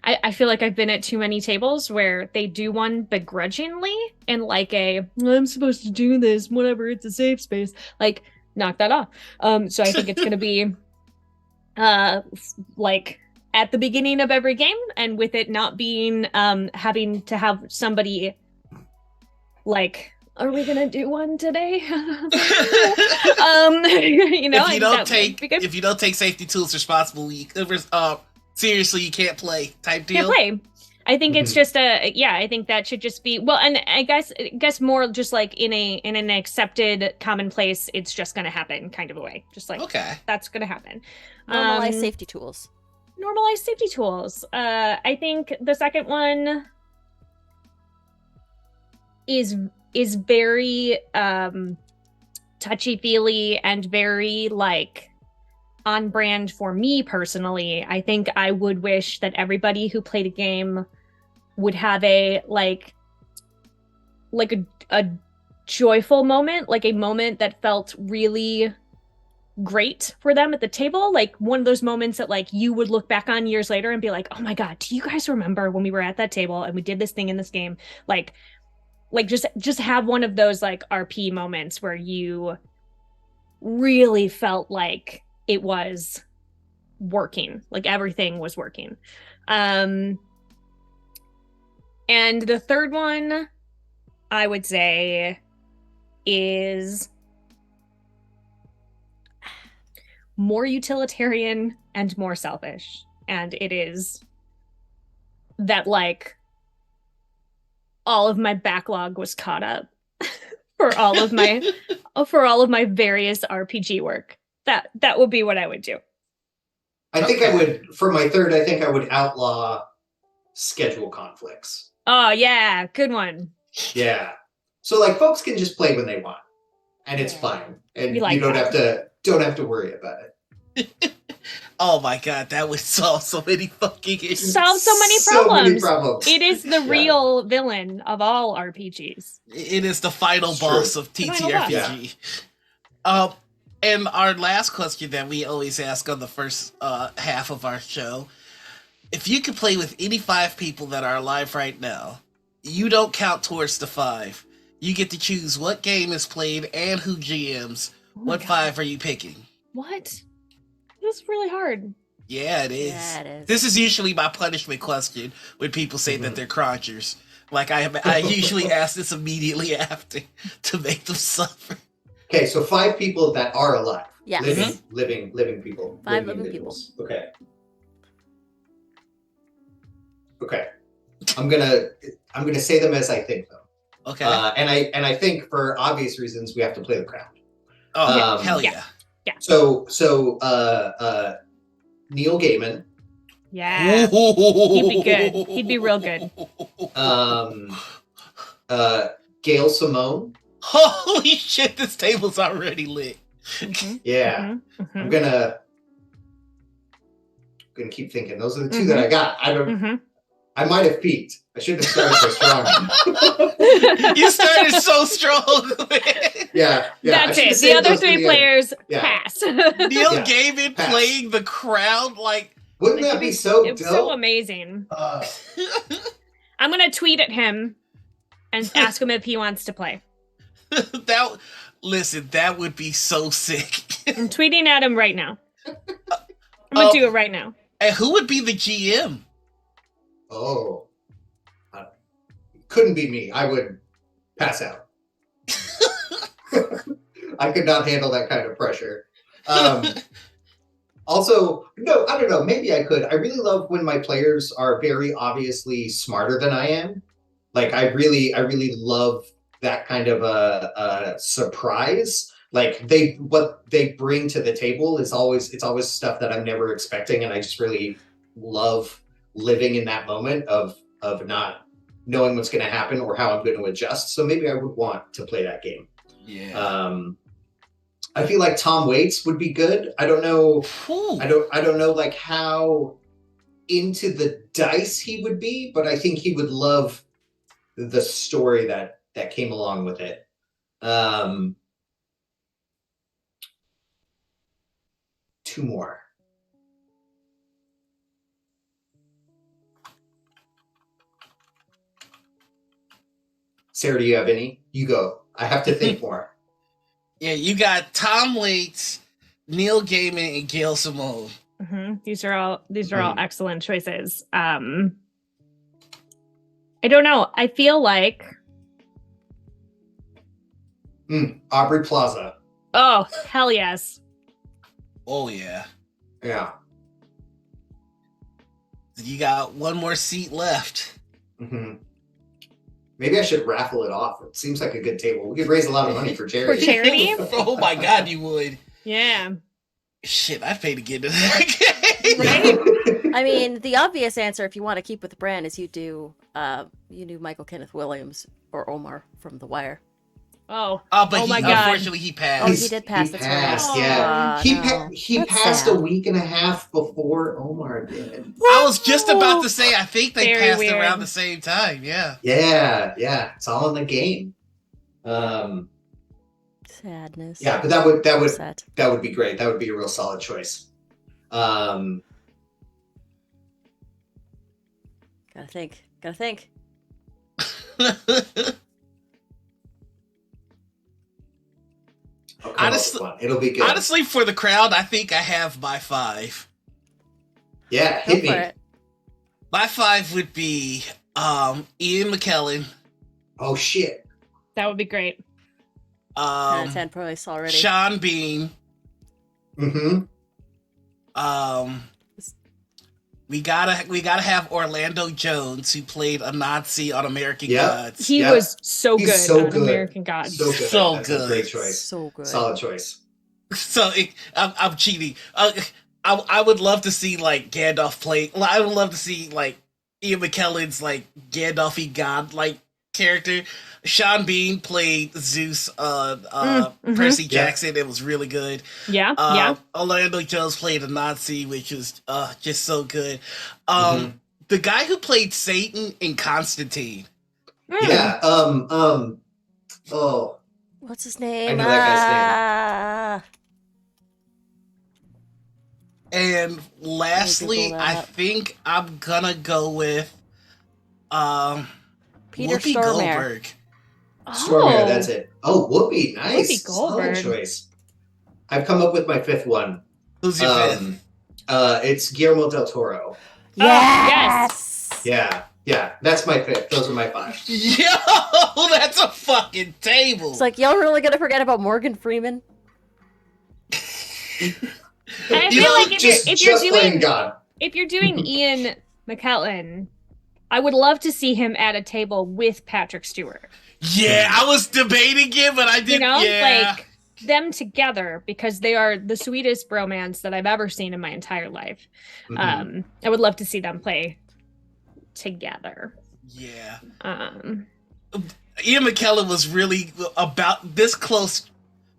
I feel like I've been at too many tables where they do one begrudgingly and like I'm supposed to do this, whatever, it's a safe space. Like, knock that off. So I think it's gonna be like at the beginning of every game, and with it not being having to have somebody like, are we gonna do one today? If you don't take safety tools responsibly, seriously, you can't play type deal. Can't play. I think it's just I think that should just be, well, and I guess more just like in an accepted commonplace, it's just gonna happen kind of a way. Just like, okay, that's gonna happen. Normalize safety tools. Normalize safety tools. I think the second one is very touchy-feely and very like on brand for me personally. I think I would wish that everybody who played a game would have a joyful moment, like a moment that felt really great for them at the table, like one of those moments that like you would look back on years later and be like, oh my god, do you guys remember when we were at that table and we did this thing in this game? Like just have one of those like RP moments where you really felt like it was working, like everything was working. And the third one I would say is more utilitarian and more selfish. And it is that like all of my backlog was caught up for all of my various RPG work. That would be what I would do. I think I would, for my third, I think I would outlaw schedule conflicts. Oh, yeah. Good one. Yeah. So like folks can just play when they want and it's fine. And We like you don't that. have to worry about it. Oh my god, that would solve so many fucking issues. Solve so many problems. It is the Yeah. real villain of all RPGs. It is the final It's boss true. of The final boss. TTRPG. And our last question that we always ask on the first half of our show: if you could play with any 5 people that are alive right now, you don't count towards the 5. You get to choose what game is played and who GMs. Oh my What God. 5 are you picking? What? This is really hard. Yeah, it is. Yeah, it is. This is usually my punishment question when people say that they're crunchers. Like I usually ask this immediately after to make them suffer. Okay, so 5 people that are alive. Yes. Living people. 5 living individuals. Okay. Okay. I'm gonna say them as I think them. Okay. And I think for obvious reasons we have to play the crowd. Hell yeah. So Neil Gaiman, Yeah. He'd be good. He'd be real good. Gail Simone. Holy shit, this table's already lit. Mhm, Yeah. mhm, mhm, I'm gonna keep thinking. Those are the 2 that I got. mhm. I might have peaked. I shouldn't have started so strong. You started so strong. Yeah. That's I should've it. The saved other those for 3 the end. players Yeah. pass. Neil Yeah. Gaiman Pass. playing the crowd, like Wouldn't that be so It's dope? so amazing. I'm gonna tweet at him and ask him if he wants to play. that would be so sick. I'm tweeting at him right now. I'm gonna do it right now. And who would be the GM? Oh. Couldn't be me. I would pass out. I could not handle that kind of pressure. Also, no, I don't know. Maybe I could. I really love when my players are very obviously smarter than I am. Like I really love that kind of a surprise. Like what they bring to the table is always stuff that I'm never expecting, and I just really love living in that moment of not knowing what's going to happen or how I'm going to adjust. So maybe I would want to play that game. Yeah. I feel like Tom Waits would be good. I don't know. Ooh. I don't know like how into the dice he would be, but I think he would love the story that came along with it. 2 more. Sarah, do you have any? You go. I have to think more. Yeah, you got Tom Waits, Neil Gaiman, and Gail Simone. These are all excellent choices. I don't know. I feel like Aubrey Plaza. oh hell yes. Oh yeah. Yeah. You got 1 more seat left. Mm-hmm. Maybe I should raffle it off. It seems like a good table. We could raise a lot of money for charity. For charity? Oh my god, you would. Yeah. Shit, I'd pay to get into that game. Right? I mean, the obvious answer, if you want to keep with the brand, is you do Michael Kenneth Williams or Omar from The Wire. Oh. But Oh my God. unfortunately he passed. Oh, he did pass. He That's passed, right. yeah. No. He That's passed sad. a week and a half before Omar did. I was just about to say, I think they Very passed weird. around the same time. Yeah. Yeah. It's all in the game. Sadness. Yeah, but that would Sad. that would be great. That would be a real solid choice. Gotta think. I'll come up with one. It'll be good. Honestly, for the crowd, I think I have my 5. Yeah, Go hit me. for it. My 5 would be Ian McKellen, Oh shit. That would be great. 10 out of 10 price already. Sean Bean. Mm-hmm. We gotta have Orlando Jones, who played a Nazi on American Yeah. Gods. He Yeah. was so He's good so on good. American Gods. So good. So That's good. a great choice. So good. Solid choice. So I'm cheating. I would love to see like Gandalf play. I would love to see like Ian McKellen's like Gandalf-y god like character. Sean Bean played Zeus on Percy Jackson. It was really good. Yeah. Orlando Jones played a Nazi, which was just so good. The guy who played Satan in Constantine. Yeah. Oh. What's his name? I know that guy's name. And lastly, I think I'm gonna go with Peter Whoopi Stormare. Goldberg. Stormare, that's it. Oh, Whoopi, nice. Whoopi Goldberg. Solid choice. I've come up with my fifth one. Who's your fifth? It's Guillermo del Toro. Yes. Yeah, that's my fifth. Those are my five. Yo, that's a fucking table. It's like, y'all really gonna forget about Morgan Freeman? And I feel like if you're doing Ian McKellen, I would love to see him at a table with Patrick Stewart. Yeah, I was debating it, but I didn't. Like them together, because they are the sweetest bromance that I've ever seen in my entire life. I would love to see them play together. Yeah. Ian McKellen was really about this close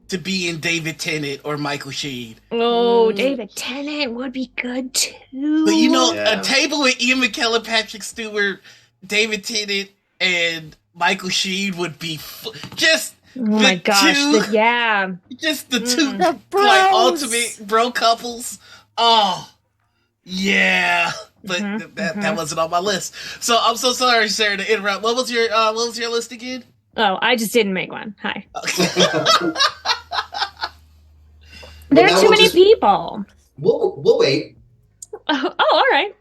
to being David Tennant or Michael Sheen. Oh, David Tennant would be good too. But a table with Ian McKellen, Patrick Stewart, David Tennant, and Michael Sheen would be just oh my gosh, just the two like ultimate bro couples. Oh, yeah. But that wasn't on my list. So I'm so sorry, Sarah, to interrupt. What was your list again? Oh, I just didn't make one. Hi. Okay. There are too many people. We'll wait. Oh, all right.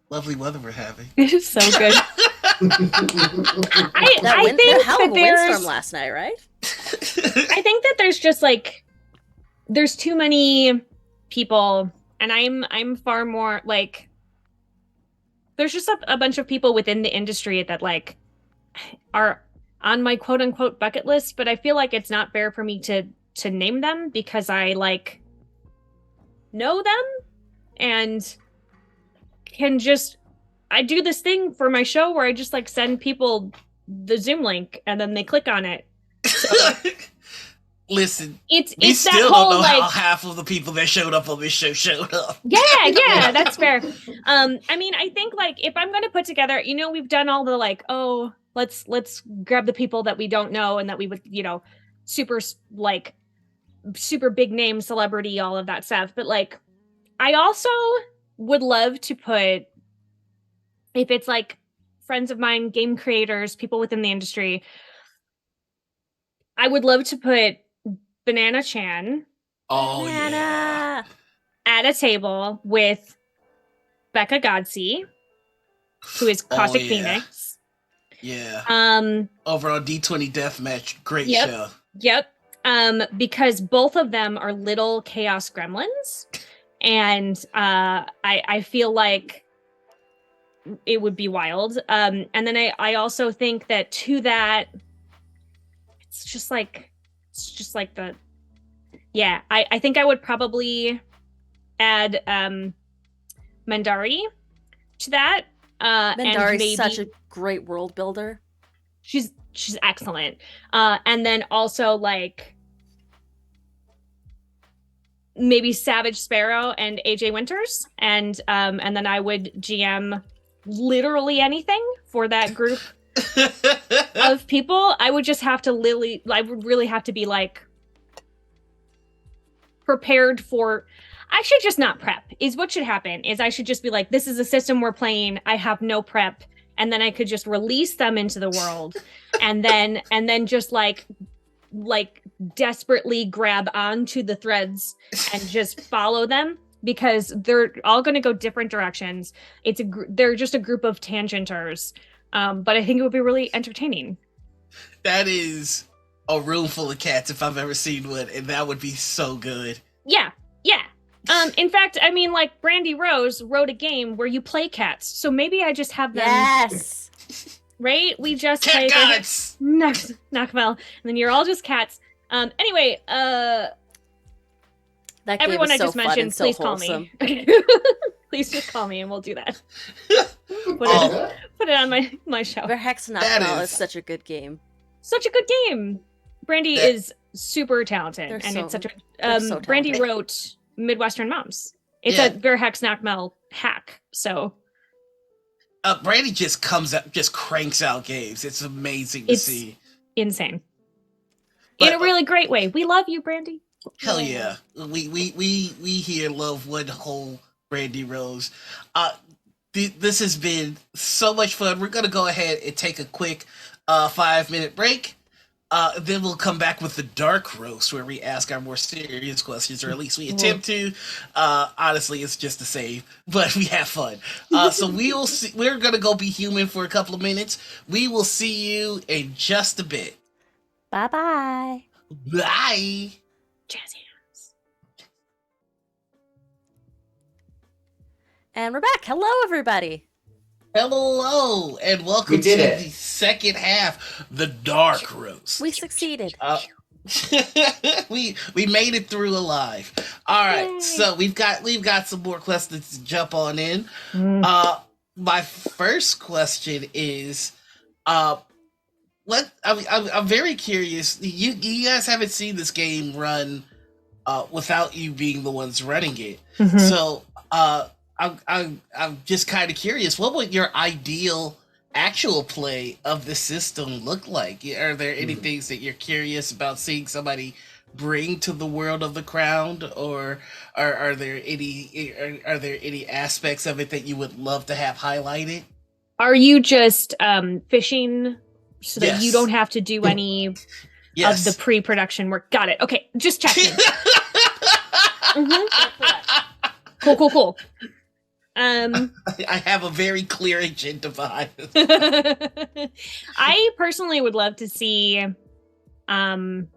Lovely weather we're having. It is so good. I think hell of a windstorm last night, right? I think that there's just like there's too many people, and I'm far more like there's just a bunch of people within the industry that like are on my quote unquote bucket list, but I feel like it's not fair for me to name them because I like know them and I do this thing for my show where I just like send people the Zoom link and then they click on it. So, listen, it's still that don't whole know like how half of the people that showed up on this show showed up. Yeah, that's fair. I mean, I think like if I'm going to put together, we've done all the like, oh, let's grab the people that we don't know and that we would, super big name celebrity, all of that stuff. But like, I also would love to put, if it's like friends of mine, game creators, people within the industry, I would love to put Banana Chan at a table with Becca Godsey, who is Cosmic Phoenix. Yeah. Over on D20 Deathmatch, great show. Yep. Because both of them are little chaos gremlins, and I feel like it would be wild. And then I also think that to that, it's just like the I think I would probably add Mandari to that. Mandari's such a great world builder. She's excellent. And then also like maybe Savage Sparrow and AJ Winters, and then I would GM literally anything for that group of people. I would just have to I would really have to be like prepared for. I should just not prep is what should happen. Is I should just be like, this is a system we're playing. I have no prep. And then I could just release them into the world and then just like desperately grab onto the threads and just follow them, because they're all going to go different directions. They're just a group of tangenters. But I think it would be really entertaining. That is a room full of cats if I've ever seen one, and that would be so good. Yeah. In fact, I mean, like Brandy Rose wrote a game where you play cats, so maybe I just have them. Yes. Right? We just cat play gods. Knockville, and then you're all just cats. Anyway, That game Everyone is I so just fun mentioned, and so please call wholesome. me. Please just call me and we'll do that. Oh, Put it on my show. Verhex That Knockball is- is such a good game. Such a good game. Brandy That- is super talented, They're and so- it's such they're a. so Brandy talented. wrote Midwestern Moms. It's Yeah. a Verhex Knockmel hack. So Brandy just cranks out games. It's amazing to It's- see. insane. But- In a really great way. We love you, Brandy. Hell yeah. We here love one whole Brandy Rose. This has been so much fun. We're gonna go ahead and take a quick 5-minute break. Then we'll come back with the dark roast where we ask our more serious questions, or at least we attempt to. Honestly, it's just the same, but we have fun. So we're gonna go be human for a couple of minutes. We will see you in just a bit. Bye-bye. Bye. Jazzy. And we're back. Hello, everybody. Hello, and welcome We did to it. the second half, the dark roast. We succeeded. We made it through alive. All right, Yay. so we've got some more questions to jump on in. Mm. My first question is, I'm very curious. You guys haven't seen this game run without you being the ones running it. Mhm. So I'm just kind of curious. What would your ideal actual play of the system look like? Are there any things that you're curious about seeing somebody bring to the world of the Crown, or are there any aspects of it that you would love to have highlighted? Are you just fishing so that Yes. you don't have to do any Yes. of the pre-production work? Got it. Okay, just checking. Cool. I have a very clear agenda behind it. I personally would love to see some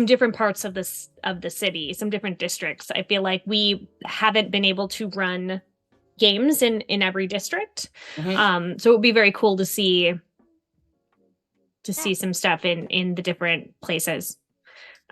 different parts of the city, some different districts. I feel like we haven't been able to run games in every district. Mhm. So it would be very cool to see some stuff in the different places.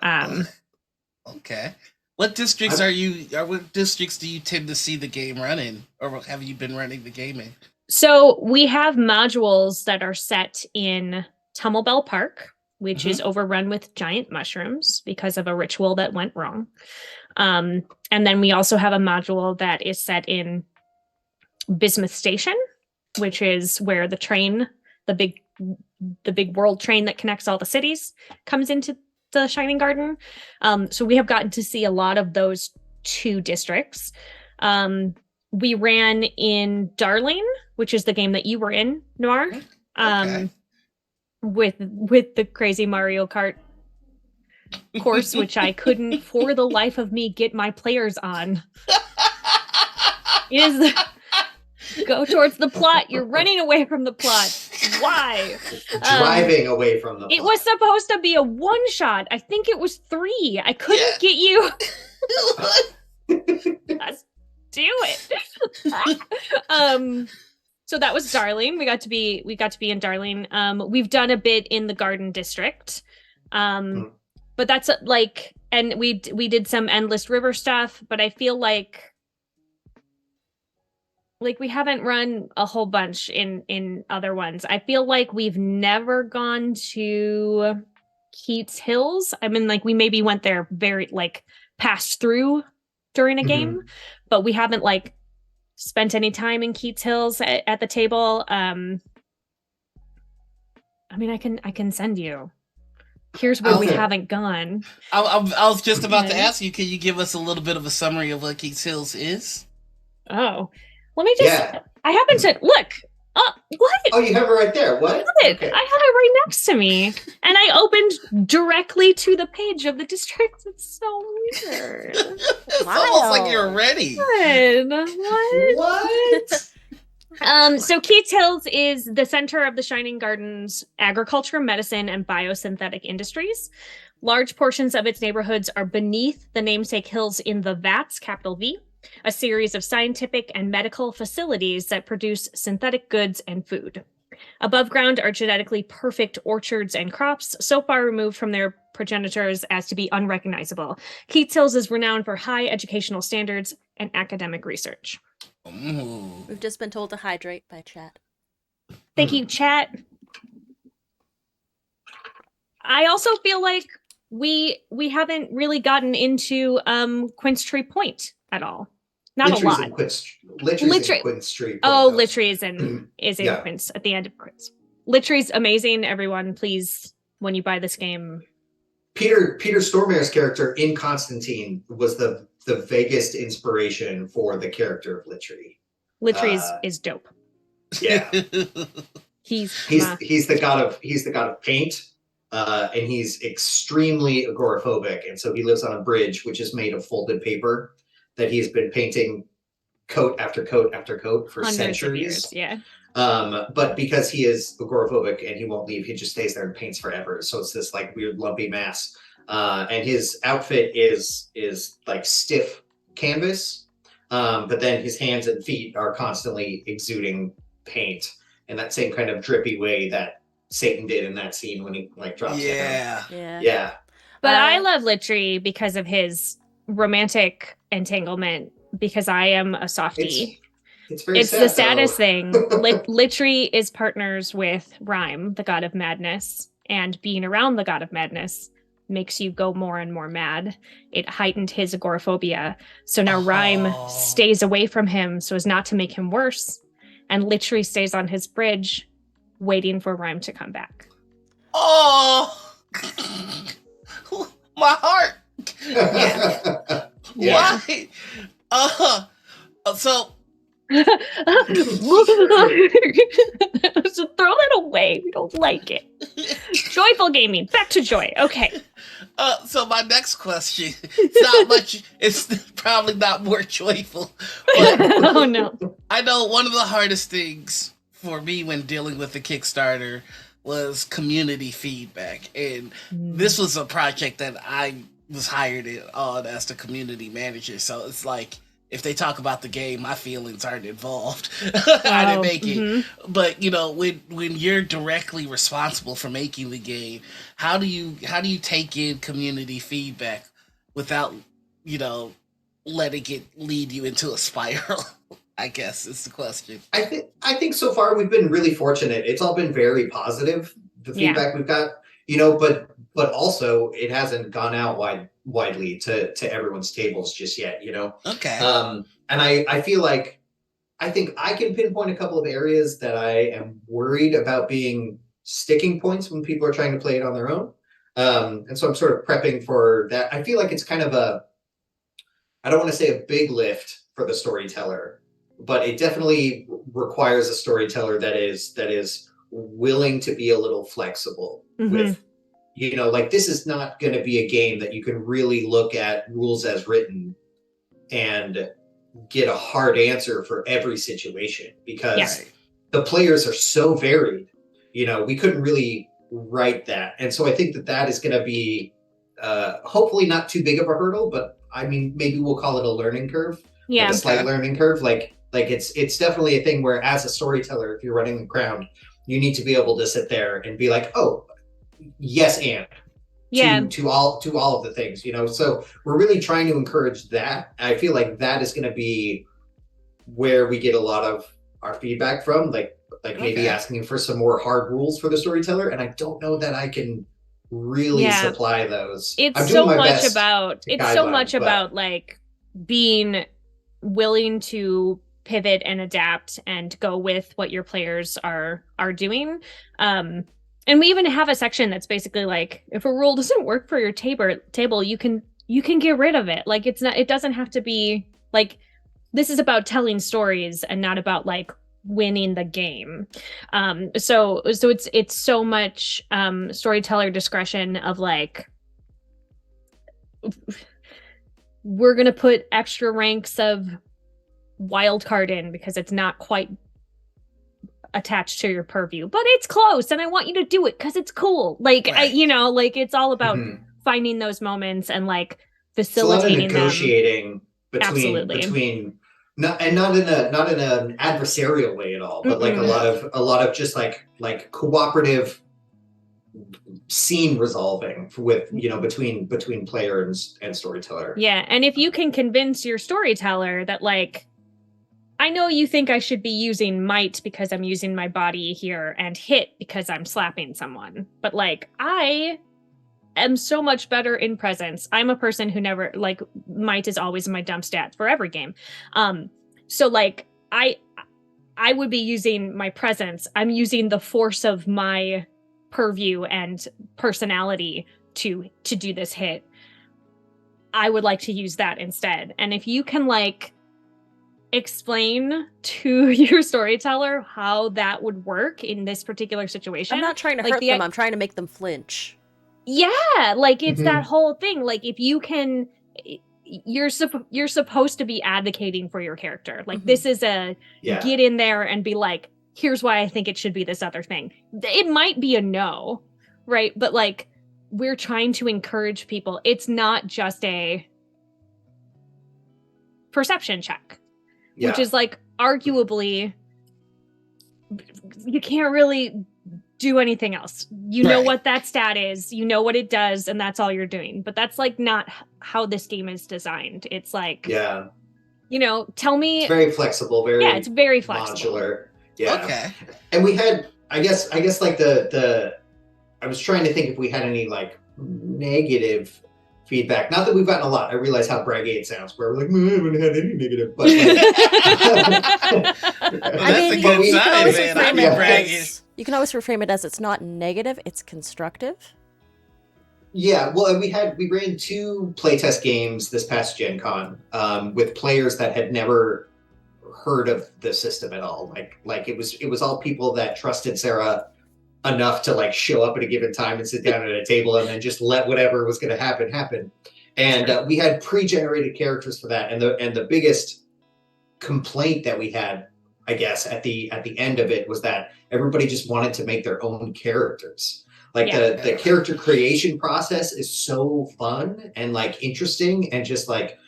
Okay. What districts what districts do you tend to see the game run in, or have you been running the game in? So we have modules that are set in Tumblebell Park, which is overrun with giant mushrooms because of a ritual that went wrong. And then we also have a module that is set in Bismuth Station, which is where the train, the big world train that connects all the cities, comes into the Shining Garden. So we have gotten to see a lot of those two districts. We ran in Darling, which is the game that you were in, Noir. Okay. With the crazy Mario Kart course, which I couldn't for the life of me get my players on. Go towards the plot. You're running away from the plot. Why? Driving away from the It plot. was supposed to be a one shot. I think it was 3. I couldn't get you. Let's do it. So that was Darling. We got to be in Darling. We've done a bit in the Garden District. But that's and we did some Endless River stuff, but I feel like we haven't run a whole bunch in other ones. I feel like we've never gone to Keats Hills. I mean, we maybe went there passed through during a game, but we haven't spent any time in Keats Hills at the table. I mean, I can send you. Here's where we haven't gone. I was just about to ask you, can you give us a little bit of a summary of what Keats Hills is? Oh, let me just. I happen to look. What? Oh, you have it right there. What? Okay. I have it right next to me, and I opened directly to the page of the district. It's so weird. It's almost like you're ready. Good. What? So Keats Hills is the center of the Shining Garden's agriculture, medicine, and biosynthetic industries. Large portions of its neighborhoods are beneath the namesake hills in the VATS, capital V, a series of scientific and medical facilities that produce synthetic goods and food. Above ground are genetically perfect orchards and crops, so far removed from their progenitors as to be unrecognizable. Keats Hills is renowned for high educational standards and academic research. Ooh. We've just been told to hydrate by chat. Thank you, chat. I also feel like we haven't really gotten into Quince Tree Point at all. Not a lot. Litry's in Quince Tree Point. Oh, Litry is in Yeah. Quince at the end of Quince. Litry's amazing. Everyone, please, when you buy this game. Peter Stormare's character in Constantine was the vaguest inspiration for the character of Litry. Litry is dope. Yeah. He's the god of paint, and he's extremely agoraphobic, and so he lives on a bridge which is made of folded paper that he's been painting coat after coat after coat for centuries. Yeah. But because he is agoraphobic and he won't leave, he just stays there and paints forever. So it's this like weird lumpy mass. And his outfit is like stiff canvas, but then his hands and feet are constantly exuding paint in that same kind of drippy way that Satan did in that scene when he like drops it down. Yeah. But I love Litry because of his romantic entanglement, because I am a softie. It's sad, the saddest thing. Litry is partners with Rhyme, the god of madness, and being around the god of madness makes you go more and more mad. It heightened his agoraphobia. So now Rhyme stays away from him so as not to make him worse. And Litry stays on his bridge waiting for Rhyme to come back. Oh, my heart. Yeah. Why? So throw that away. We don't like it. Joyful gaming. Back to joy. Okay. So my next question, it's not much, it's probably not more joyful. But Oh no. I know one of the hardest things for me when dealing with the Kickstarter was community feedback. And this was a project that I was hired on as the community manager. So it's like, if they talk about the game, my feelings aren't involved. I didn't make it. But when you're directly responsible for making the game, how do you take in community feedback without, letting it lead you into a spiral? I guess is the question. I think so far we've been really fortunate. It's all been very positive. The feedback we've got, but also it hasn't gone out widely to everyone's tables just yet, Okay. And I feel like I think I can pinpoint a couple of areas that I am worried about being sticking points when people are trying to play it on their own. And so I'm sort of prepping for that. I feel like it's kind of I don't want to say a big lift for the storyteller, but it definitely requires a storyteller that is willing to be a little flexible with, like this is not going to be a game that you can really look at rules as written and get a hard answer for every situation, because the players are so varied. We couldn't really write that. And so I think that is going to be hopefully not too big of a hurdle, but I mean, maybe we'll call it a learning curve. Yeah. Like a slight learning curve. Like it's definitely a thing where as a storyteller, if you're running the ground, you need to be able to sit there and be like, oh, yes, and to all of the things, so we're really trying to encourage that. I feel like that is going to be where we get a lot of our feedback from, like maybe asking for some more hard rules for the storyteller, and I don't know that I can really supply those. It's so much about like being willing to pivot and adapt and go with what your players are doing. And we even have a section that's basically like, if a rule doesn't work for your table, you can get rid of it. Like it doesn't have to be like, this is about telling stories and not about like winning the game. So it's so much storyteller discretion of like, we're going to put extra ranks of wild card in because it's not quite attached to your purview, but it's close and I want you to do it because it's cool. Like, like it's all about finding those moments and like facilitating it's a lot of negotiating them. between not in an adversarial way at all, but like a lot of just like cooperative scene resolving with, you know, between player and storyteller. Yeah, and if you can convince your storyteller that, like, I know you think I should be using might because I'm using my body here and hit because I'm slapping someone, but like I am so much better in presence. I'm a person who never, like, might is always in my dump stats for every game. So like I would be using my presence. I'm using the force of my purview and personality to do this hit. I would like to use that instead. And if you can, like, explain to your storyteller how that would work in this particular situation. I'm not trying to like hurt them. I'm trying to make them flinch. Yeah, like it's that whole thing. Like if you can, you're supposed to be advocating for your character. Like this is a get in there and be like, here's why I think it should be this other thing. It might be a no, right? But like we're trying to encourage people. It's not just a perception check. Which is like arguably you can't really do anything else. You know what that stat is, you know what it does, and that's all you're doing. But that's like not how this game is designed. It's like, you know, tell me. It's very flexible, it's very flexible. Modular. Yeah. Okay. And we had, I guess like the I was trying to think if we had any like negative feedback. Not that we've gotten a lot. I realize how braggy it sounds. Where we're like, I haven't had any negative. But you can always reframe it as it's not negative, it's constructive. Yeah, well, we ran 2 playtest games this past Gen Con with players that had never heard of the system at all. Like it was all people that trusted Sarah enough to like show up at a given time and sit down at a table and then just let whatever was going to happen. And we had pre-generated characters for that. And the biggest complaint that we had, I guess, at the end of it was that everybody just wanted to make their own characters. Like the character creation process is so fun and like interesting and just like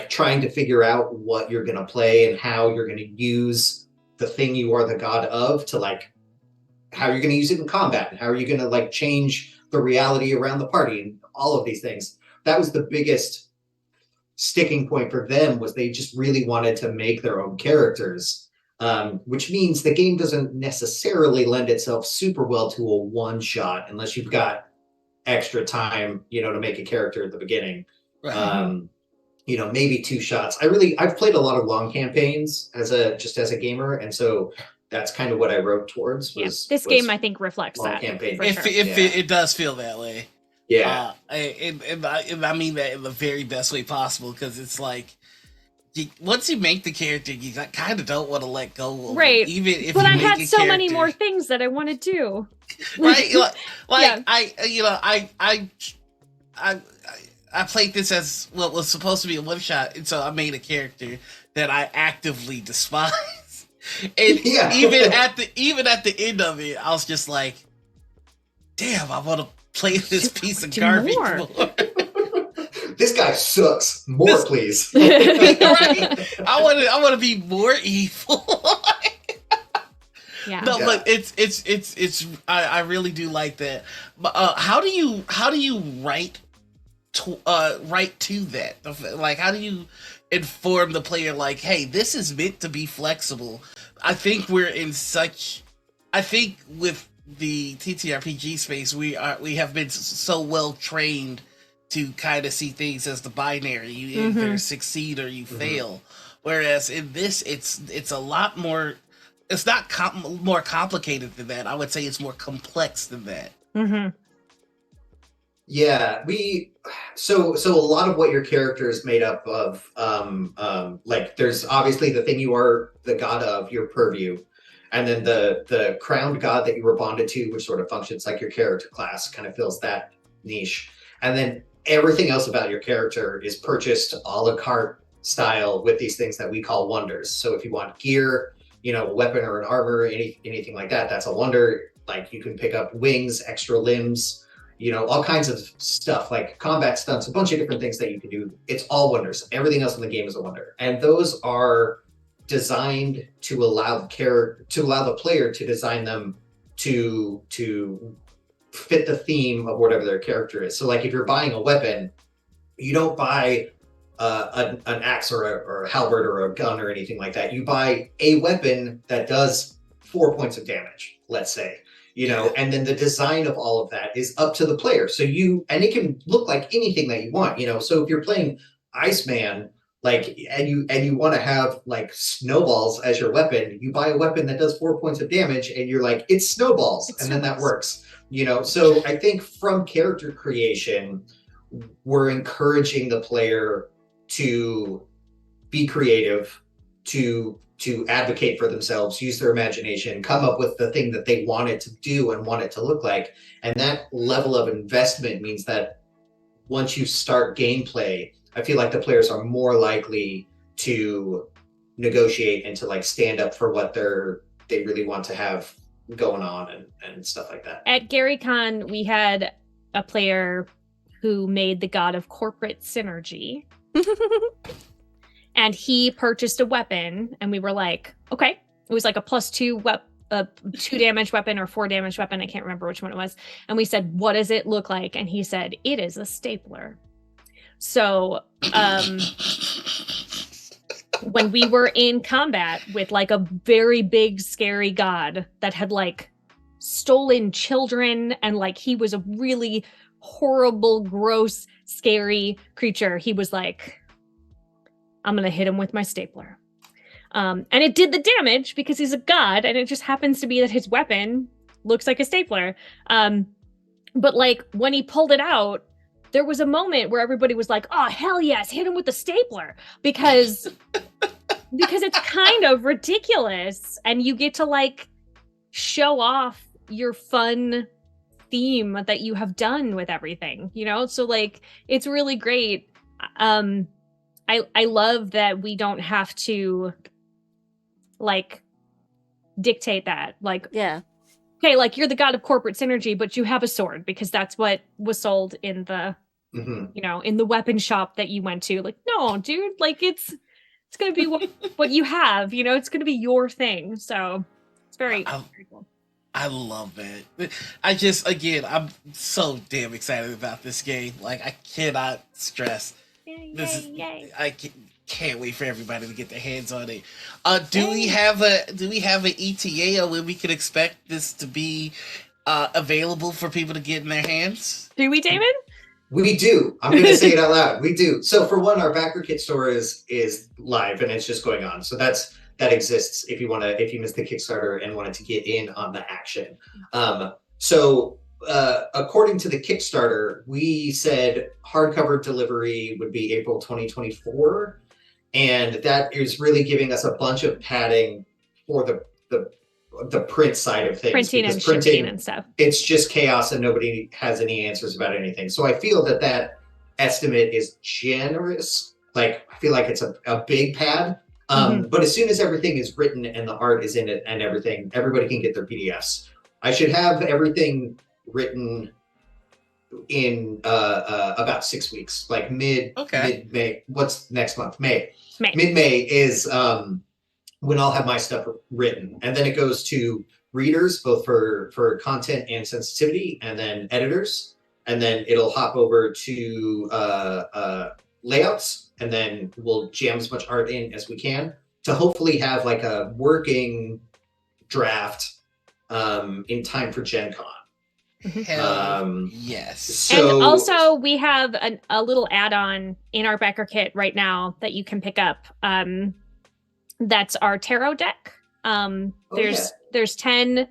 trying to figure out what you're going to play and how you're going to use the thing you are the god of to like how you're going to use it in combat and how are you going to like change the reality around the party and all of these things. That was the biggest sticking point for them, was they just really wanted to make their own characters, which means the game doesn't necessarily lend itself super well to a one shot unless you've got extra time, you know, to make a character at the beginning. You know, maybe 2 shots. I've played a lot of long campaigns as a gamer, and so that's kind of what I wrote towards. This game, I think, reflects that. Campaign. It does feel that way. Yeah. And I mean that in the very best way possible, because it's like, once you make the character, you kind of don't want to let go of it, even if but you I make had a so character. many more things that I want to do. Right? I played this as what was supposed to be a one shot, and so I made a character that I actively despise. And even at the end of it, I was just like, damn, I want to play this piece of garbage more. This guy sucks. Please. Right? I want to be more evil. But it's I really do like that. But how do you write to that? Like, how do you inform the player, like, hey, this is meant to be flexible? I think with the TTRPG space, we have been so well trained to kind of see things as the binary. You either succeed or you fail. Whereas in this, it's a lot more. It's not more complicated than that. I would say it's more complex than that. Yeah, so a lot of what your character is made up of, like there's obviously the thing you are the god of, your purview, and then the crowned god that you were bonded to, which sort of functions like your character class, kind of fills that niche, and then everything else about your character is purchased a la carte style with these things that we call wonders. So if you want gear, you know, a weapon or an armor, anything like that, that's a wonder. Like you can pick up wings, extra limbs, you know, all kinds of stuff like combat stunts, a bunch of different things that you can do. It's all wonders. Everything else in the game is a wonder. And those are designed to allow the player to design them to fit the theme of whatever their character is. So like if you're buying a weapon, you don't buy an axe or a halberd or a gun or anything like that. You buy a weapon that does 4 points of damage, let's say, and then the design of all of that is up to the player. So and it can look like anything that you want, So if you're playing Iceman, and you want to have like snowballs as your weapon, you buy a weapon that does 4 points of damage, and you're like, it's snowballs, then that works. So I think from character creation, we're encouraging the player to be creative, to advocate for themselves, use their imagination, come up with the thing that they want it to do and want it to look like. And that level of investment means that once you start gameplay, I feel like the players are more likely to negotiate and to like stand up for what they really want to have going on and stuff like that. At GaryCon, we had a player who made the god of corporate synergy. And he purchased a weapon, and we were like, okay. It was like a +2 2 damage weapon or 4 damage weapon. I can't remember which one it was. And we said, what does it look like? And he said, it is a stapler. So when we were in combat with like a very big, scary god that had like stolen children, and like he was a really horrible, gross, scary creature, he was like, I'm gonna hit him with my stapler. And it did the damage because he's a god, and it just happens to be that his weapon looks like a stapler. But like when he pulled it out, there was a moment where everybody was like, oh, hell yes, hit him with the stapler, because it's kind of ridiculous, and you get to like show off your fun theme that you have done with everything, so like it's really great. I love that we don't have to like dictate that, like, yeah, okay, like you're the god of corporate synergy, but you have a sword because that's what was sold in the in the weapon shop that you went to. Like, no, dude, like it's gonna be what you have, it's gonna be your thing. So it's very cool. I love it. I'm so damn excited about this game. Like, I cannot stress. Yay. I can't wait for everybody to get their hands on it. Do we have an ETA on when we can expect this to be available for people to get in their hands? Do we, Damon? We do. I'm going to say it out loud. We do. So for one, our backer kit store is live, and it's just going on. So that exists if you missed the Kickstarter and wanted to get in on the action. So according to the Kickstarter, we said hardcover delivery would be April 2024, and that is really giving us a bunch of padding for the print side of things. Printing and shipping and stuff. It's just chaos, and nobody has any answers about anything. So I feel that estimate is generous. Like, I feel like it's a big pad. But as soon as everything is written and the art is in it and everything, everybody can get their PDFs. I should have everything written in about 6 weeks, like mid-May. What's next month? May. Mid-May is when I'll have my stuff written, and then it goes to readers, both for content and sensitivity, and then editors, and then it'll hop over to layouts, and then we'll jam as much art in as we can to hopefully have like a working draft in time for Gen Con. Yes. So, and also we have a little add-on in our backer kit right now that you can pick up. That's our tarot deck. There's 10,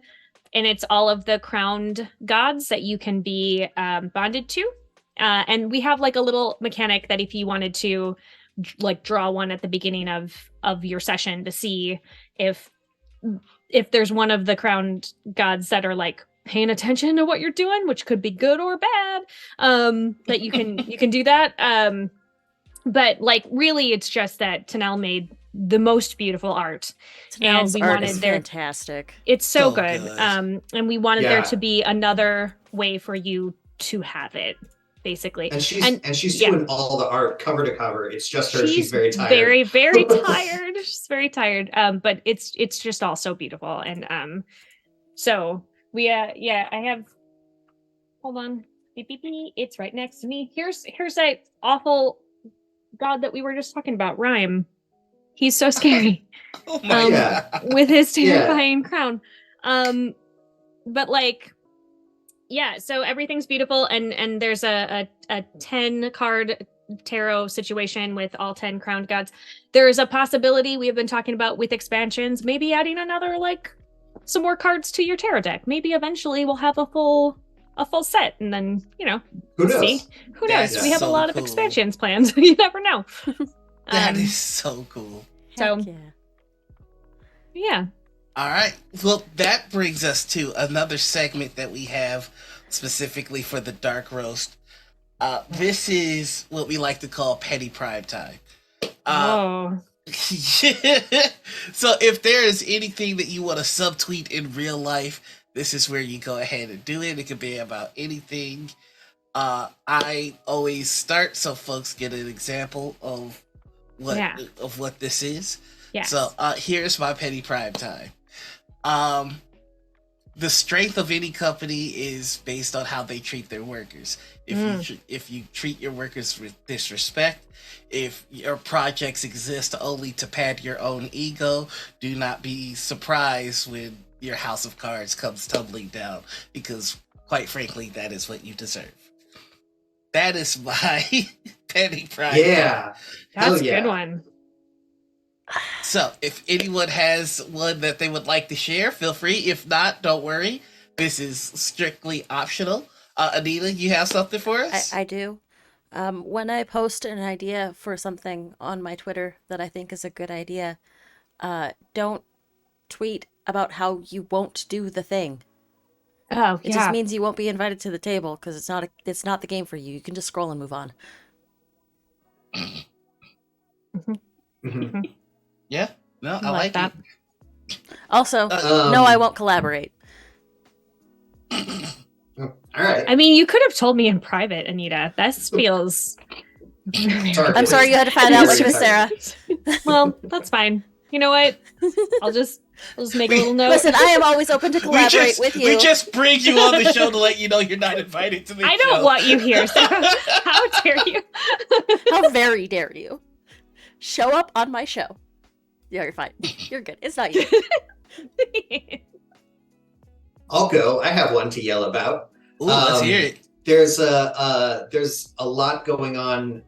and it's all of the crowned gods that you can be bonded to. And we have like a little mechanic that if you wanted to like draw one at the beginning of your session to see if there's one of the crowned gods that are like paying attention to what you're doing, which could be good or bad, that you can do that. But like really it's just that Tanel made the most beautiful art. Tanel's art is fantastic. It's so good. And we wanted there to be another way for you to have it, basically. And she's doing all the art cover to cover. It's just her. She's very tired. Very, very tired. She's very tired. But it's just all so beautiful. And so we I have Hold on. Beep, beep, beep. It's right next to me. Here's that awful god that we were just talking about, Rhyme. He's so scary. Oh my god. With his terrifying crown. But like, yeah, so everything's beautiful, and there's a 10 card tarot situation with all 10 crowned gods. There is a possibility we have been talking about with expansions, maybe adding another, like, some more cards to your tarot deck. Maybe eventually we'll have a full set, and then, you know, Who knows? see. Who knows? That's We have a so lot of cool. expansions planned. You never know. That is so cool. So- Heck yeah. Yeah. All right. Well, that brings us to another segment that we have specifically for the Dark Roast. This is what we like to call petty prime time. Oh. So if there is anything that you want to subtweet in real life, this is where you go ahead and do it. It could be about anything. I always start so folks get an example of what this is. Yes. So here's my petty prime time. The strength of any company is based on how they treat their workers. If you treat your workers with disrespect, if your projects exist only to pad your own ego, do not be surprised when your house of cards comes tumbling down, because quite frankly, that is what you deserve. That is my petty prime. Yeah. That's a yeah. good one. So, if anyone has one that they would like to share, feel free. If not, don't worry. This is strictly optional. Anita, you have something for us? I do. When I post an idea for something on my Twitter that I think is a good idea, don't tweet about how you won't do the thing. Oh, It just means you won't be invited to the table because it's not the game for you. You can just scroll and move on. Mhm. Yeah? No, I like like that. it. Also, no, I won't collaborate. All right. I mean, you could have told me in private, Anita. This feels. Sorry. I'm sorry you had to find out like this, Sarah. Well, that's fine. You know what? I'll just make a little note. Listen, I am always open to collaborate with you. We just bring you on the show to let you know you're not invited to the show. I don't want you here, Sarah. How dare you? How very dare you? Show up on my show. Yeah, you're fine. You're good. It's not you. I'll go. I have one to yell about. Ooh, let's hear it. There's a lot going on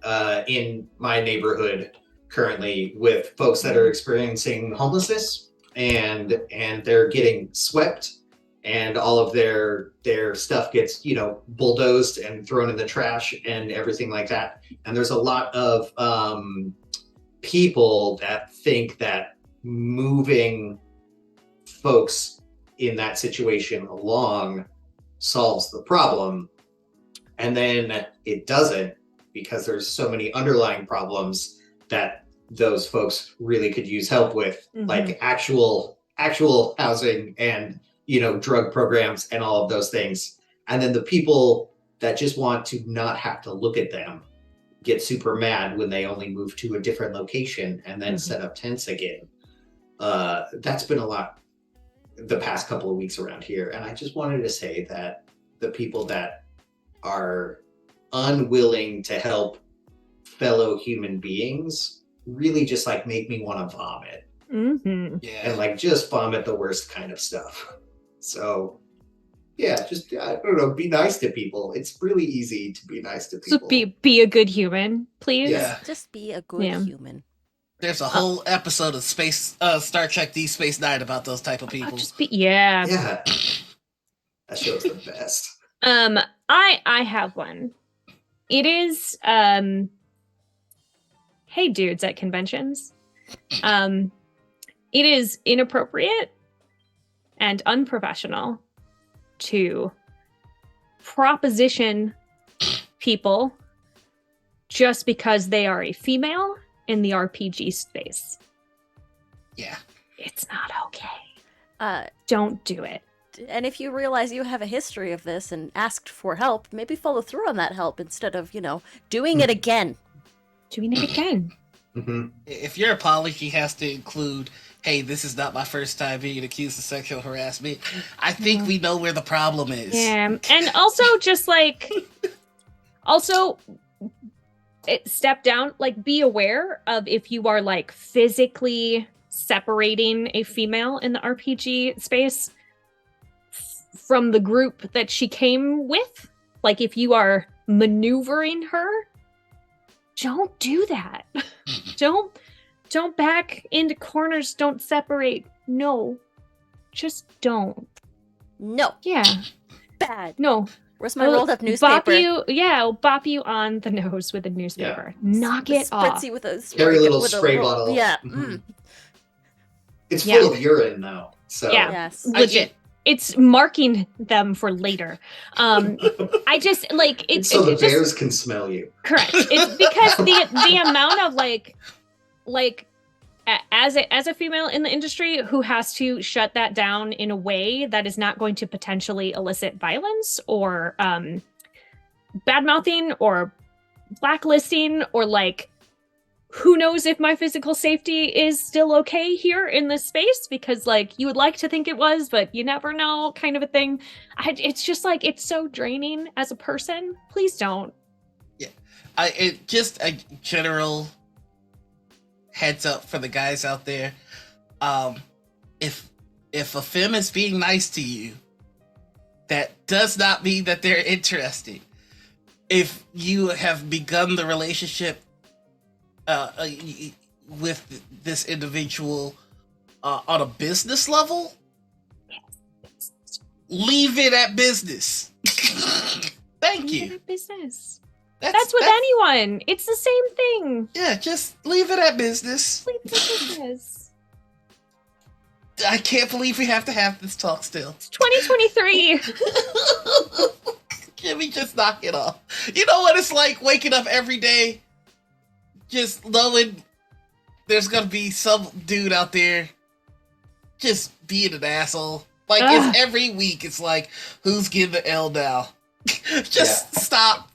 in my neighborhood currently with folks that are experiencing homelessness, and they're getting swept, and all of their stuff gets, you know, bulldozed and thrown in the trash and everything like that. And there's a lot of people that think that moving folks in that situation along solves the problem, and then it doesn't, because there's so many underlying problems that those folks really could use help with, like actual housing and, you know, drug programs and all of those things. And then the people that just want to not have to look at them get super mad when they only move to a different location and then set up tents again. That's been a lot the past couple of weeks around here. And I just wanted to say that the people that are unwilling to help fellow human beings really just like make me want to vomit. Yeah. And like just vomit the worst kind of stuff. So yeah, just, I don't know, be nice to people. It's really easy to be nice to people. So be a good human, please. Yeah. Just be a good human. There's a whole episode of Star Trek Deep Space Nine about those type of people. Yeah. That show's the best. I have one. It is hey dudes at conventions. It is inappropriate and unprofessional to proposition people just because they are a female in the RPG space. Yeah. It's not okay. Uh, Don't do it. and if you realize you have a history of this and asked for help, maybe follow through on that help instead of, you know, doing it again. Doing it again. Mm-hmm. If your apology has to include hey, this is not my first time being accused of sexual harassment. I think we know where the problem is. Yeah, and also just like, step down, like be aware of if you are like physically separating a female in the RPG space from the group that she came with. Like if you are maneuvering her, don't do that. Don't back into corners. Don't separate. No, just don't. No. Yeah. Bad. No. Where's my rolled up newspaper? I'll bop you on the nose with a newspaper. Yeah. Knock it off. Spritzy with a Carry a little spray bottle. Yeah. It's full of urine though. So yeah, yes. Legit. It's marking them for later. I just like it's so the bears can smell you. Correct. It's because the amount of like as a female in the industry who has to shut that down in a way that is not going to potentially elicit violence or bad mouthing or blacklisting or like who knows if my physical safety is still okay here in this space because like you would like to think it was, but you never know kind of a thing. It's just like, it's so draining as a person. Please don't. Yeah. Just a general heads up for the guys out there. If a femme is being nice to you, that does not mean that they're interested. If you have begun the relationship with this individual on a business level, leave it at business. Thank you. Leave it at business. That's with anyone. It's the same thing. Yeah, just leave it at business. Leave it at business. I can't believe we have to have this talk still. It's 2023. Can we just knock it off? You know what it's like waking up every day just knowing there's gonna be some dude out there just being an asshole. Like, it's every week, it's like, who's getting the L now? Stop.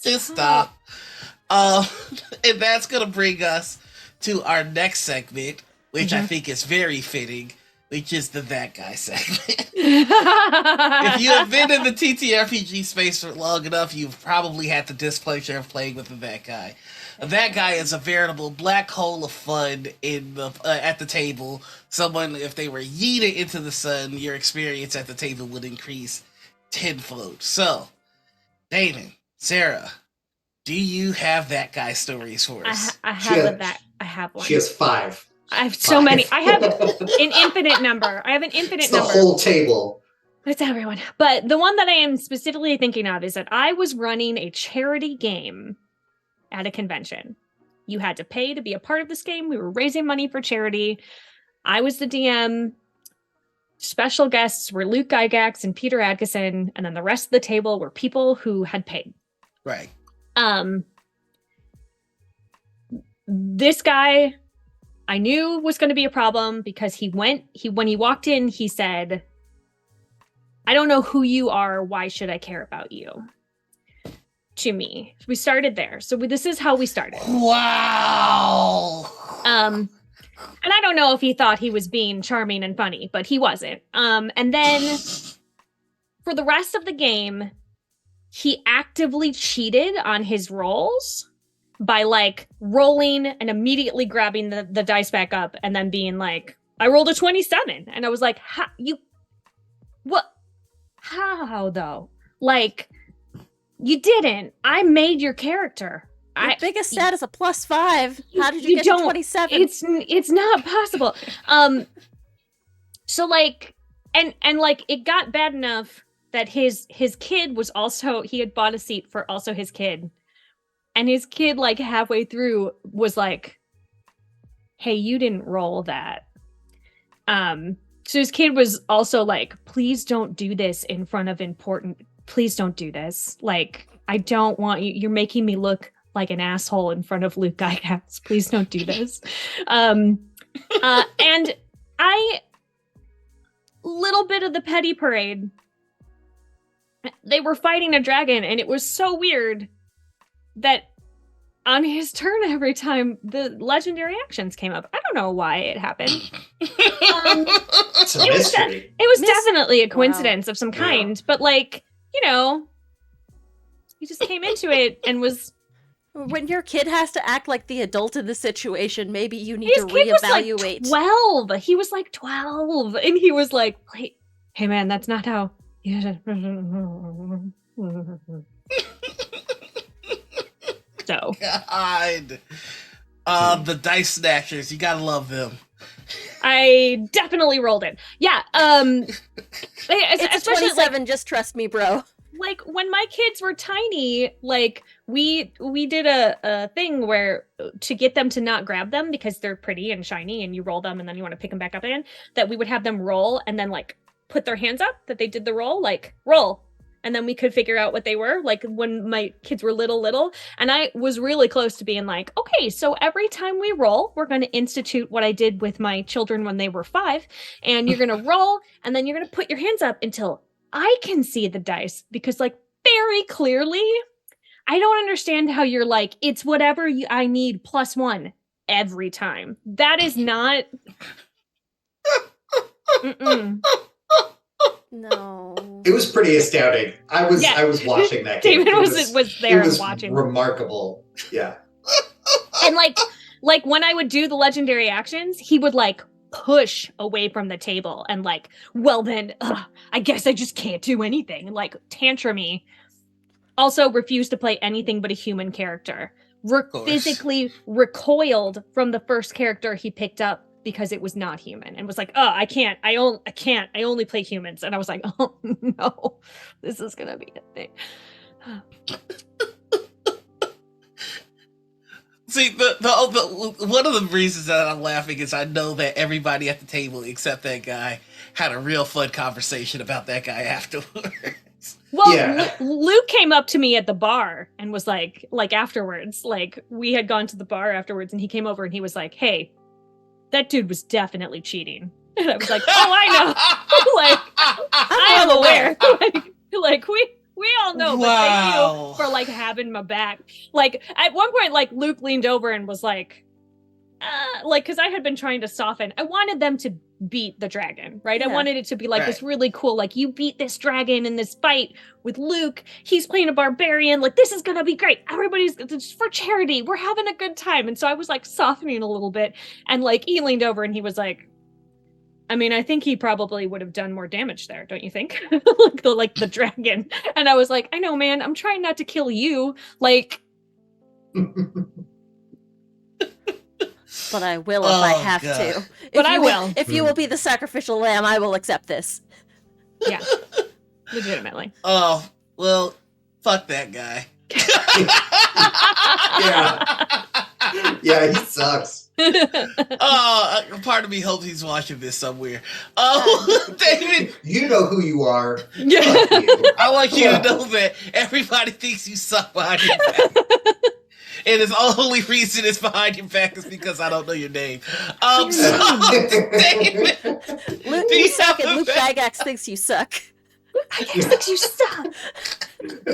Just stop. And that's gonna bring us to our next segment, which I think is very fitting, which is the That Guy segment. If you have been in the TTRPG space for long enough, you've probably had the displeasure of playing with the That Guy. That guy is a veritable black hole of fun in the at the table. Someone, if they were yeeted into the sun, your experience at the table would increase tenfold. So, Damon, Sarah, do you have That Guy stories for us? I have one. She has 5. I have so many. I have an infinite number. It's the whole table. It's everyone. But the one that I am specifically thinking of is that I was running a charity game at a convention. You had to pay to be a part of this game. We were raising money for charity. I was the DM. Special guests were Luke Gygax and Peter Adkison, and then the rest of the table were people who had paid. Right. This guy I knew was going to be a problem because when he walked in, he said, "I don't know who you are. Why should I care about you?" To me. We started there. So this is how we started. Wow. And I don't know if he thought he was being charming and funny, but he wasn't. And then for the rest of the game, he actively cheated on his rolls by like rolling and immediately grabbing the dice back up and then being like, "I rolled a 27." And I was like, what? How though? Like, you didn't. I made your character. Your biggest stat is a +5. How did you get to 27? It's not possible. So like, and like, it got bad enough that his kid was also, he had bought a seat for also his kid, and his kid like halfway through was like, "Hey, you didn't roll that." So his kid was also like, "Please don't do this in front of please don't do this. Like, I don't want you. You're making me look like an asshole in front of Luke Gygax. Please don't do this." And little bit of the petty parade, they were fighting a dragon, and it was so weird that on his turn every time the legendary actions came up. I don't know why it happened. It's a mystery. It was definitely a coincidence of some Yeah. kind, but like, you know, he just came into it and was. When your kid has to act like the adult in the situation, maybe you need His to kid was like reevaluate. 12. He was like 12, and he was like, "Wait, hey man, that's not how." So God. The dice snatchers, you gotta love them. I definitely rolled it. Yeah. It's Especially 27, just trust me, bro. like when my kids were tiny, like we did a thing where to get them to not grab them because they're pretty and shiny and you roll them and then you want to pick them back up again, that we would have them roll and then like put their hands up that they did the roll, like roll. And then we could figure out what they were, like when my kids were little. And I was really close to being like, okay, so every time we roll, we're going to institute what I did with my children when they were 5. And you're going to roll, and then you're going to put your hands up until I can see the dice. Because like very clearly, I don't understand how you're like, it's whatever I need +1 every time. That is not... Mm-mm. No. It was pretty astounding. I was watching that game. David was there it was watching. Remarkable. Yeah. And like when I would do the legendary actions, he would like push away from the table and like, well then, I guess I just can't do anything. And like tantrumy. Also refused to play anything but a human character. Physically recoiled from the first character he picked up because it was not human, and was like, oh, I can't. I only play humans. And I was like, oh no, this is gonna be a thing. See, the one of the reasons that I'm laughing is I know that everybody at the table except that guy had a real fun conversation about that guy afterwards. Well, Yeah. Luke came up to me at the bar and was like afterwards, like we had gone to the bar afterwards, and he came over and he was like, hey, that dude was definitely cheating. And I was like, oh, I know. Like, I am aware. like we all know, but thank you for like having my back. Like at one point, like Luke leaned over and was like, because I had been trying to soften. I wanted them to beat the dragon, right? Yeah. I wanted it to be like Right. this really cool, like you beat this dragon in this fight with Luke. He's playing a barbarian. Like this is gonna be great. Everybody's it's for charity. We're having a good time. And so I was like softening a little bit, and like he leaned over and he was like, I mean, I think he probably would have done more damage there, don't you think? like the dragon. And I was like, I know, man. I'm trying not to kill you. Like. But I will if I have to. But I will. If you will be the sacrificial lamb, I will accept this. Yeah. Legitimately. Oh, well, fuck that guy. Yeah. Yeah, he sucks. Part of me hopes he's watching this somewhere. Oh, David, You know who you are. Yeah. Fuck you. I want you to know that everybody thinks you suck behind your back. And the only reason it's behind your back is because I don't know your name. So, David, Luke, do you you suck, have and a Luke back- Gygax thinks you suck. I guess like you suck.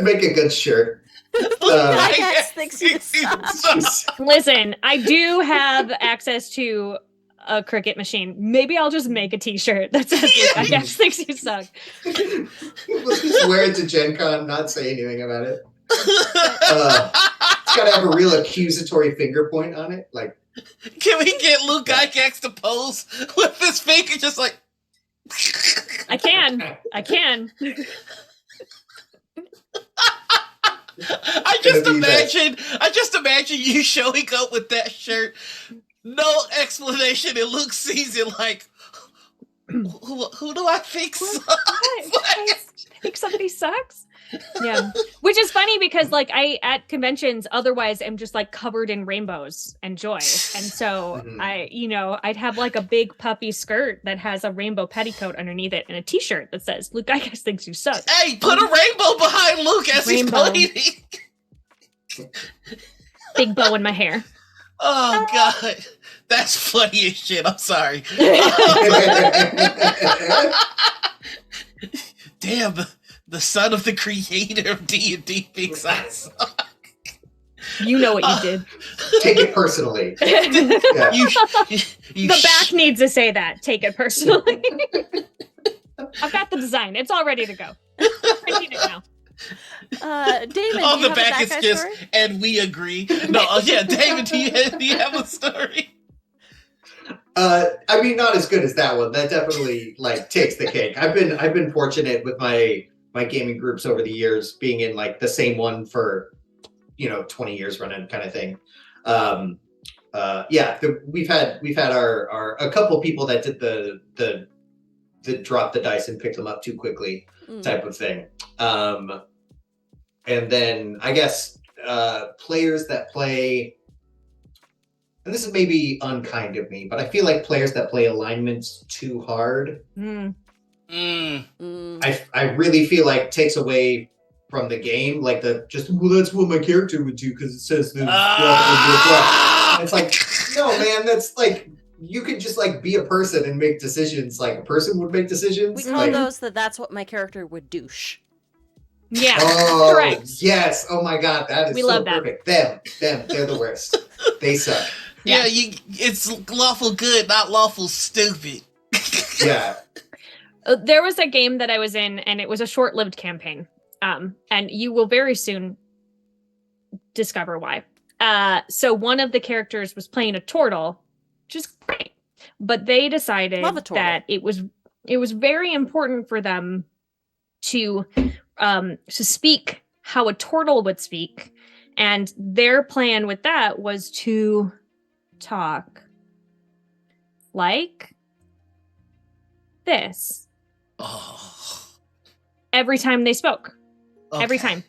Make a good shirt. Gygax thinks you suck. Listen, I do have access to a cricket machine. Maybe I'll just make a t-shirt that says Luke, I guess thinks you suck. We'll just wear it to Gen Con, not say anything about it. It's gotta have a real accusatory finger point on it. Like, Can we get Luke Gygax to pose with his finger just like... I can. I just imagine you showing up with that shirt, no explanation, and Luke sees it like, who do I think sucks? I think somebody sucks. Yeah. Which is funny because like I at conventions otherwise am just like covered in rainbows and joy. And so I'd have like a big puffy skirt that has a rainbow petticoat underneath it and a t-shirt that says, Luke, I guess thinks you suck. Hey, put a rainbow behind Luke as Rainbow. he's bleeding. Big bow in my hair. Oh, God. That's funny as shit. I'm sorry. Damn, the son of the creator of D&D thinks I suck. You know what you did. Take it personally. Yeah. The back needs to say that. Take it personally. I've got the design. It's all ready to go. Printing it now. Damon, On do you the have a back, bad it's guy just, story? and we agree. No, yeah, David, do you have a story? I mean, not as good as that one. That definitely like takes the cake. I've been fortunate with my gaming groups over the years, being in like the same one for 20 years running kind of thing. We've had our a couple people that did the drop the dice and picked them up too quickly type of thing. And then I guess players that play, and this is maybe unkind of me, but I feel like players that play alignments too hard, I really feel like takes away from the game, like that's what my character would do because it says the blah, blah, blah. And it's like, no, man, that's like, you could just like be a person and make decisions like a person would make decisions. We call those that's what my character would douche. Yeah. Oh, Correct. yes. Oh my God, that is so perfect. Them, they're the worst. They suck. Yeah, it's lawful good, not lawful stupid. Yeah. There was a game that I was in, and it was a short-lived campaign. And you will very soon discover why. So one of the characters was playing a turtle, which is great. But they decided that it was very important for them to speak how a turtle would speak. And their plan with that was to talk like this. Oh. Every time they spoke. Okay. Every time.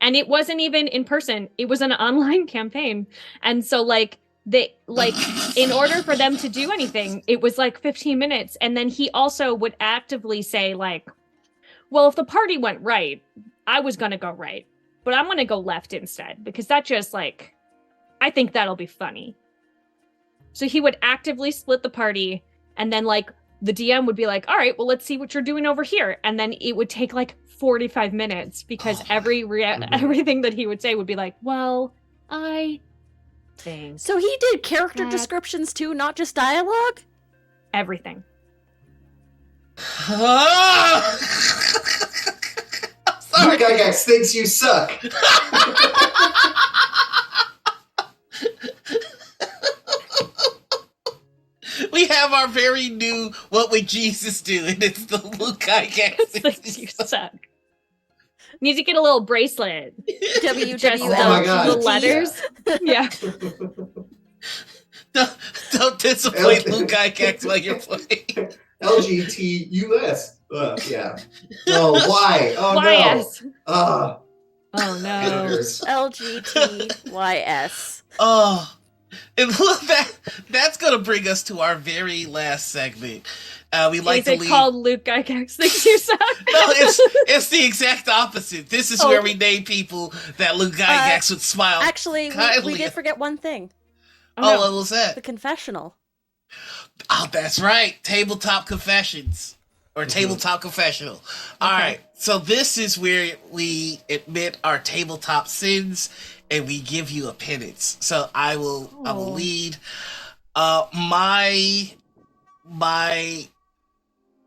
And it wasn't even in person. It was an online campaign. And so they in order for them to do anything, it was like 15 minutes. And then he also would actively say like, well, if the party went right, I was going to go right, but I'm going to go left instead because that just like, I think that'll be funny. So he would actively split the party, and then like the DM would be like, all right, well, let's see what you're doing over here. And then it would take like 45 minutes because everything that he would say would be like, well, I think. So he did character descriptions too, not just dialogue? Everything. I'm sorry. Gygax thinks you suck. We have our very new "What Would Jesus Do?" and it's the Luke Gygax Thinks you suck. Need to get a little bracelet. WWL. Oh my God. The letters. Yeah. Don't disappoint Luke Gygax while you're playing. LGTUS. Yeah. Oh, why? Oh, YS. no. Oh, no. Editors. LGTYS. Oh. And look, that's going to bring us to our very last segment. We like Is to it leave... called Luke Gygax Thinks You Suck? No, it's the exact opposite. This is where we name people that Luke Gygax would smile. Actually, we did forget one thing. Oh, what was that? The confessional. Oh, that's right. Tabletop Confessions. Or Tabletop Confessional. All right. So this is where we admit our tabletop sins and we give you a penance. So I will lead. My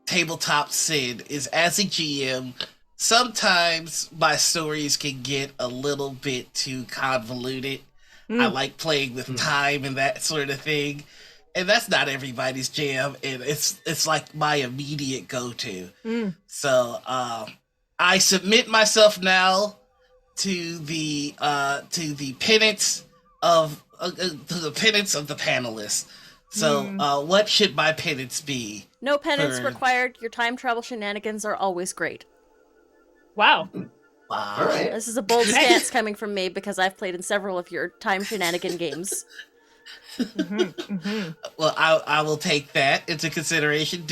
tabletop sin is, as a GM, sometimes my stories can get a little bit too convoluted. I like playing with time and that sort of thing. And that's not everybody's jam, and it's like my immediate go-to. So I submit myself now to the penance of the panelists. So what should my penance be? No penance required. Your time travel shenanigans are always great. Wow. Wow. All right. This is a bold stance coming from me because I've played in several of your time shenanigan games. Well, I will take that into consideration.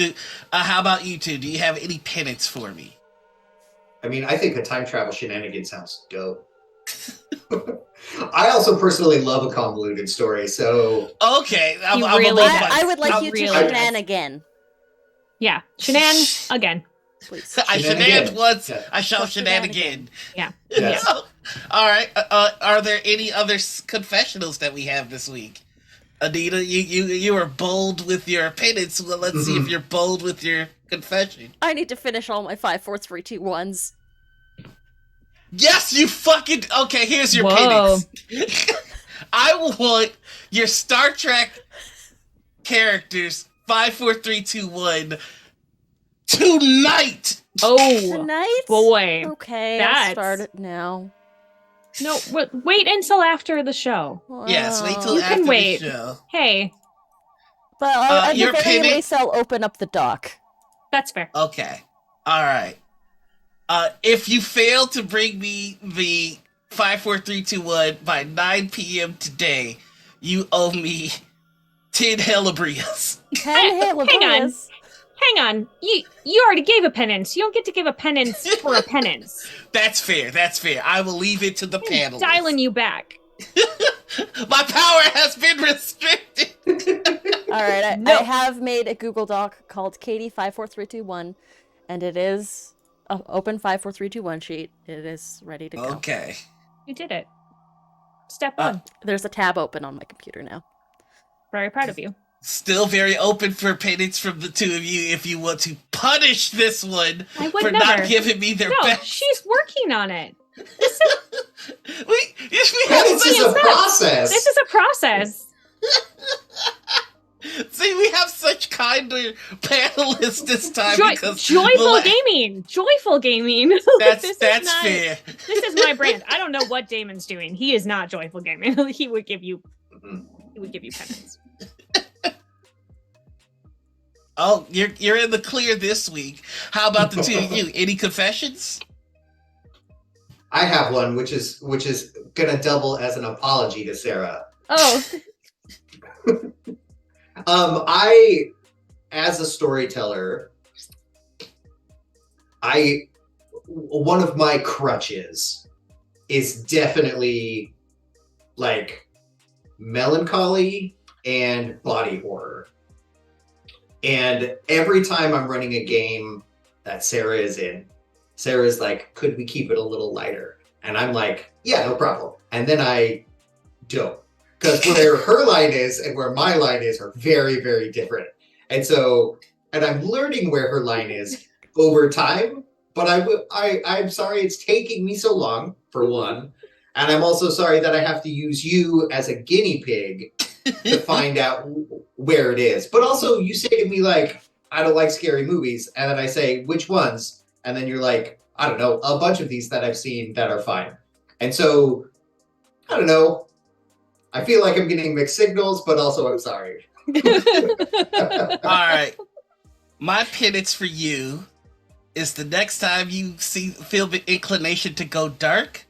How about you two? Do you have any penance for me? I mean, I think a time travel shenanigan sounds dope. I also personally love a convoluted story, so... Okay. I would like you to really shenan again. Yeah. Shenan again. Please. I Shenan shenaned again. once, Yeah. I shall shenan again. Yeah. Yes. All right. Are there any other confessionals that we have this week? Anita, you were bold with your opinions. So let's see if you're bold with your confession. I need to finish all my 5, 4, 3, 2, 1s. Yes, you fucking. Okay, here's your penance. I want your Star Trek characters 5, 4, 3, 2, 1 tonight. Oh, Tonight? boy. Okay, That's... I'll start it now. No, wait until after the show. Yes, wait till You after can wait. the show. Hey, But at your the very penance- least, I'll open up the dock. that's fair. Okay. All right. If you fail to bring me the 5, 4, 3, 2, 1 by 9 p.m. today, you owe me 10 Helabrias. 10 Halabrias. Hang on. You already gave a penance. You don't get to give a penance for a penance. That's fair. That's fair. I will leave it to the panel. Dialing you back. My power has been restricted. All right, I have made a Google Doc called Katie 54321, and it is an open 54321 sheet. It is ready to go. Okay. You did it. Step one. There's a tab open on my computer now. Very proud of you. Still very open for penance from the two of you if you want to punish this one I would for never. not giving me their No, best. she's working on it. We Penance is a process. This is a process. See, we have such kinder panelists this time because Joyful gaming. Joyful gaming. That's This is that's not- fair. This is my brand. I don't know what Damon's doing. He is not joyful gaming. He would give you penance. Oh, you're in the clear this week. How about the two of you? Any confessions? I have one, which is gonna double as an apology to Sarah. Oh, I, as a storyteller, one of my crutches is definitely like melancholy and body horror. And every time I'm running a game that Sarah is in, Sarah's like, could we keep it a little lighter? And I'm like, yeah, no problem. And then I don't. Because where her line is and where my line is are very, very different. And I'm learning where her line is over time, but I'm sorry it's taking me so long, for one. And I'm also sorry that I have to use you as a guinea pig to find out where it is. But also, you say to me, like, I don't like scary movies. And then I say, which ones? And then you're like, I don't know, a bunch of these that I've seen that are fine. And so, I don't know. I feel like I'm getting mixed signals, but also I'm sorry. All right. My penance for you is the next time you feel the inclination to go dark,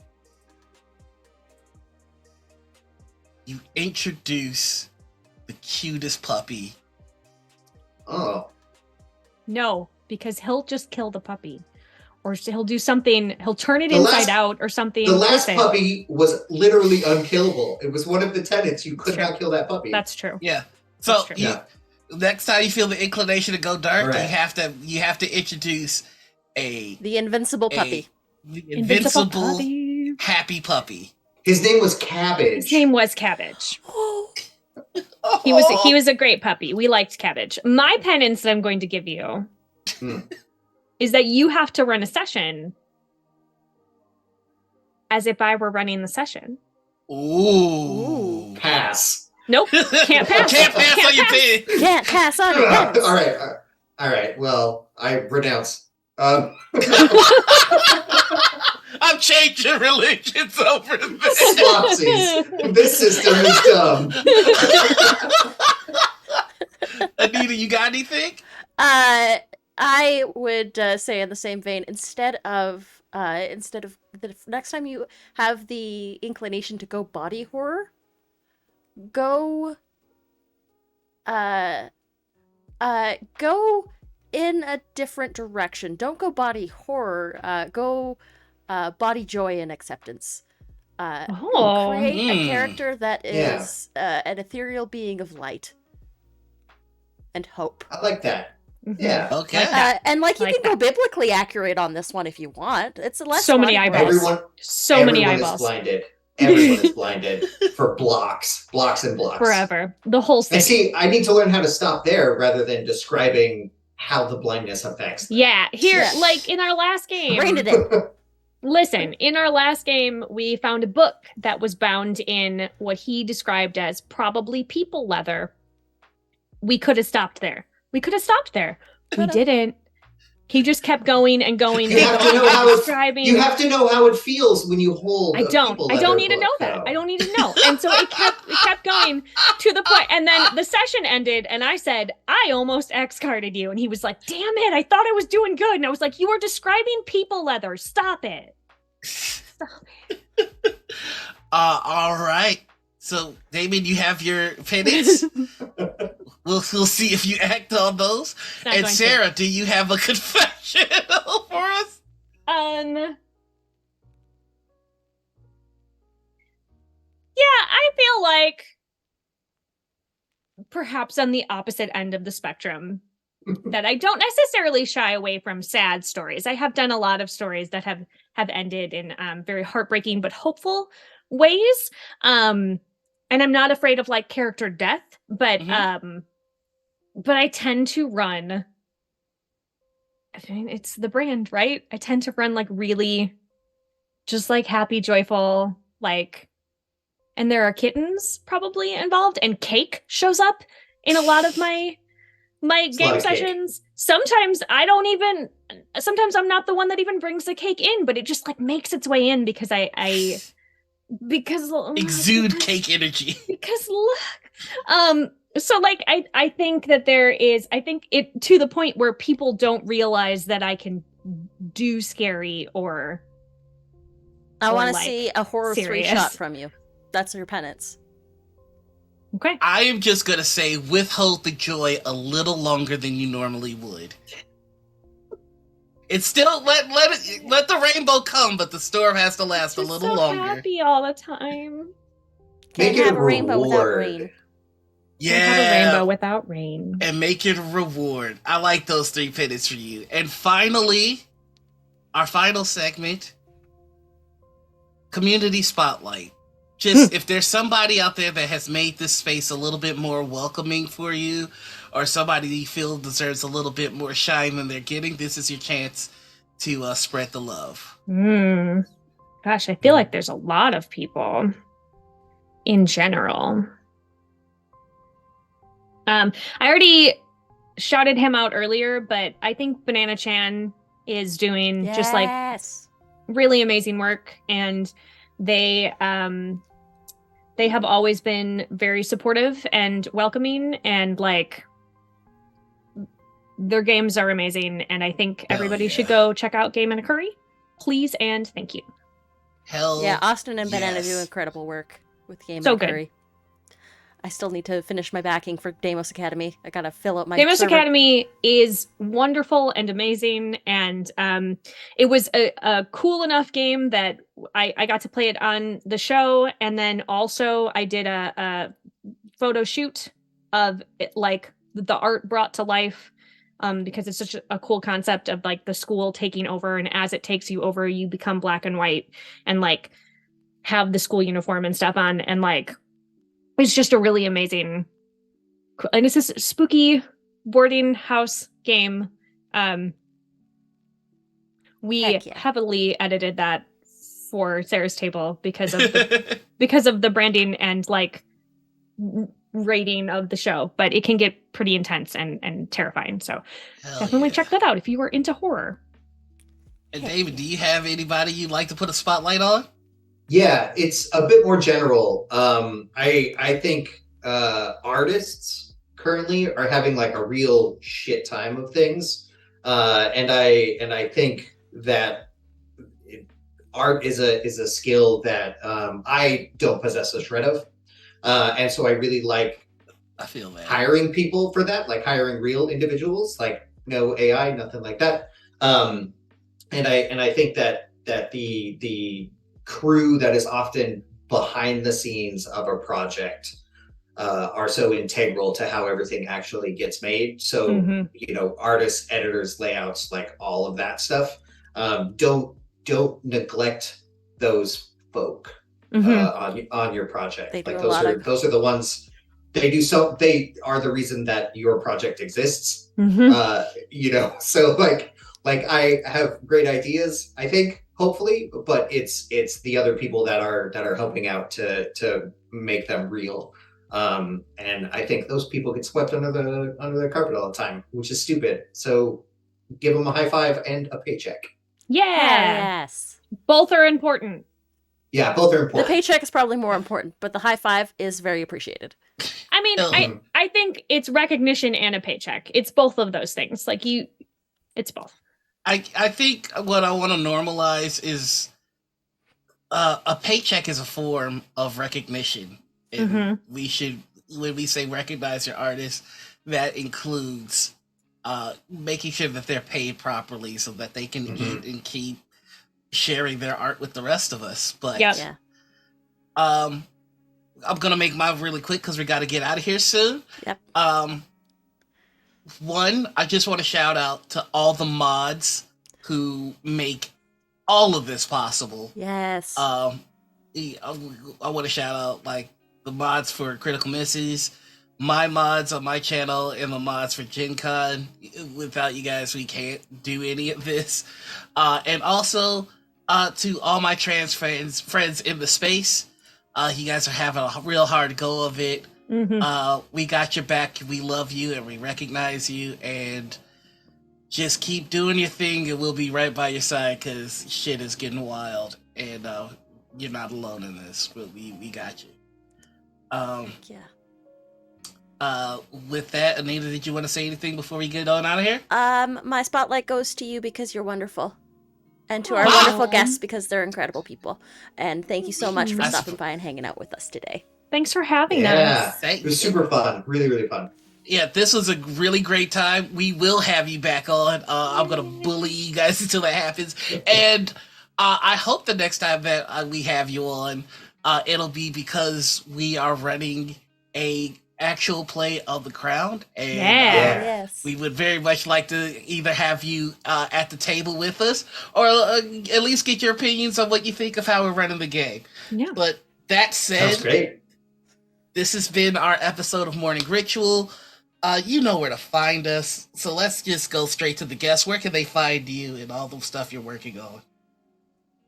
you introduce the cutest puppy. Oh. No, because he'll just kill the puppy. Or he'll do something, he'll turn it inside out or something. The last puppy was literally unkillable. It was one of the tenets. You could not kill that puppy. That's true. Yeah. So That's true. next time you feel the inclination to go dark, Right. you have to introduce the invincible puppy. The Invincible invincible puppy. happy puppy. His name was Cabbage. His name was Cabbage. Oh. He was a great puppy. We liked Cabbage. My penance that I'm going to give you is that you have to run a session as if I were running the session. Ooh. Pass. Nope. Can't pass. Can't pass on your pig. Can't pass on your penance. All right. Well, I renounce. I'm changing religions over this. Swapsies. This system is dumb. Anita, you got anything? I would say in the same vein, instead of the next time you have the inclination to go body horror, go in a different direction. Don't go body horror. Go body joy and acceptance. Create a character that is an ethereal being of light and hope. I like that. Yeah. Okay. Like that. And like you Like can go biblically accurate on this one if you want. It's a less So many fun one. eyeballs. Many Everyone is eyeballs. blinded. Everyone is blinded for blocks and blocks. Forever. The whole city. And see, I need to learn how to stop there rather than describing how the blindness affects them. Yeah, here, Yeah. like in our last game. Rein it in. Listen, in our last game, we found a book that was bound in what he described as probably people leather. We could have stopped there. We didn't. He just kept going and going You and have going to know and how describing. You have to know how it feels when you hold. I don't need to know that. I don't need to know. And so it kept going to the point. And then the session ended, and I said, I almost X-carded you. And he was like, damn it, I thought I was doing good. And I was like, you were describing people leather. Stop it. All right. So, Damon, you have your penance. We'll see if you act on those. And Sarah, do you have a confession for us? Yeah, I feel like perhaps on the opposite end of the spectrum that I don't necessarily shy away from sad stories. I have done a lot of stories that have ended in very heartbreaking but hopeful ways. And I'm not afraid of like character death, but I tend to run. I mean, it's the brand, right? I tend to run like really just like happy, joyful, like, and there are kittens probably involved, and cake shows up in a lot of my game sessions. Sometimes I'm not the one that even brings the cake in, but it just like makes its way in because exude cake energy. Because look, so like I think that I think it to the point where people don't realize that I can do scary or I want to like, see a horror serious. 3 shot from you. That's your penance. Okay. I am just gonna say withhold the joy a little longer than you normally would. It's still let the rainbow come, but the storm has to last a little longer. Happy all the time. Can't have a rainbow without rain. Yeah. Can't have a rainbow without rain. And make it a reward. I like those 3 penance for you. And finally, our final segment, Community Spotlight. Just if there's somebody out there that has made this space a little bit more welcoming for you, or somebody you feel deserves a little bit more shine than they're getting, this is your chance to spread the love. Gosh, I feel like there's a lot of people in general. I already shouted him out earlier, but I think Banana Chan is doing just like really amazing work, and they have always been very supportive and welcoming, and like their games are amazing, and I think everybody should go check out Game and a Curry. Please and thank you. Yeah, Austin and Banana do incredible work with Game and a Curry. I still need to finish my backing for Deimos Academy. I gotta fill up my Deimos server. Academy is wonderful and amazing, and it was a cool enough game that I got to play it on the show, and then also I did a photo shoot of it, like the art brought to life, because it's such a cool concept of like the school taking over, and as it takes you over, you become black and white and like have the school uniform and stuff on, and like it's just a really amazing, and it's this spooky boarding house game. We heavily edited that for Sarah's table because of the branding and like rating of the show, but it can get pretty intense and terrifying. So definitely check that out if you are into horror. And David, do you have anybody you'd like to put a spotlight on? Yeah, it's a bit more general. I think artists currently are having like a real shit time of things, and I think that art is a skill that I don't possess a shred of, and so I really like hiring people for that, like hiring real individuals, like no AI, nothing like that. And I think that the crew that is often behind the scenes of a project are so integral to how everything actually gets made. So, Mhm. you know, artists, editors, layouts, like all of that stuff. Don't neglect those folk on your project. They do Like a lot of those are the ones they are the reason that your project exists. Mhm. You know, so like I have great ideas, I think, hopefully, but it's the other people that are helping out to make them real. And I think those people get swept under the carpet all the time, which is stupid. So give them a high five and a paycheck. Yeah. Hell yes. Both are important. Yeah, both are The important. paycheck is probably more important, but the high five is very appreciated. I mean, I think it's recognition and a paycheck. It's both of those things. Like it's both. I think what I want to normalize is a paycheck is a form of recognition, and we should, when we say recognize your artist, that includes making sure that they're paid properly so that they can eat and keep sharing their art with the rest of us. But Yeah. I'm gonna make mine really quick because we got to get out of here soon. Yep. One, I just want to shout out to all the mods who make all of this possible. Yes. I want to shout out like the mods for Critical Misses, my mods on my channel, and the mods for Gen Con. Without you guys, we can't do any of this. And also to all my trans friends in the space. You guys are having a real hard go of it. We got your back. We love you and we recognize you. And just keep doing your thing and we'll be right by your side because shit is getting wild. And you're not alone in this. But we got you. With that, Anita, did you want to say anything before we get on out of here? My spotlight goes to you because you're wonderful. And to our wonderful guests because they're incredible people. And thank you so much for stopping by and hanging out with us today. Thanks for having us. Yeah, it was super fun. Really, really fun. Yeah, this was a really great time. We will have you back on. I'm going to bully you guys until that happens. And I hope the next time that we have you on, it'll be because we are running a actual play of The Crown. And yes. We would very much like to either have you at the table with us or at least get your opinions on what you think of how we're running the game. Yeah. But that said, sounds great. This has been our episode of Morning Ritual. You know where to find us, so let's just go straight to the guests. Where can they find you and all the stuff you're working on?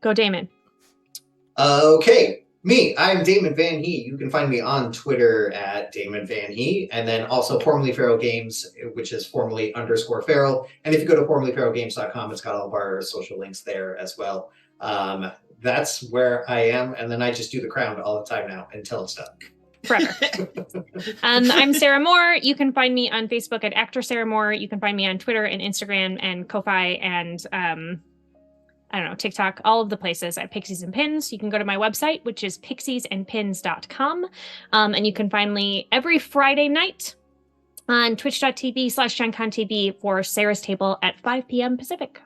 Go, Damon. Okay, me. I'm Damon Van He. You can find me on Twitter at Damon Van He, and then also formerly Feral Games, which is formerly _Feral. And if you go to formerlyferalgames.com, it's got all of our social links there as well. That's where I am, and then I just do The Crown all the time now until it's done. Forever. I'm Sarah Moore. You can find me on Facebook at Actor Sarah Moore. You can find me on Twitter and Instagram and Ko-Fi and I don't know, TikTok, all of the places at Pixies and Pins. You can go to my website, which is pixiesandpins.com. And you can find me every Friday night on twitch.tv/GenConTV for Sarah's Table at 5 p.m. Pacific.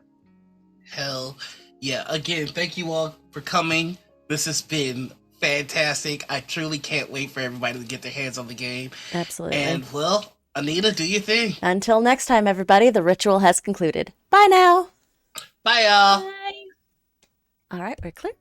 Hell yeah. Again, thank you all for coming. This has been fantastic. I truly can't wait for everybody to get their hands on the game. Absolutely. And, well, Anita, do your thing. Until next time, everybody, the ritual has concluded. Bye now. Bye, y'all. Bye. All right, we're clear.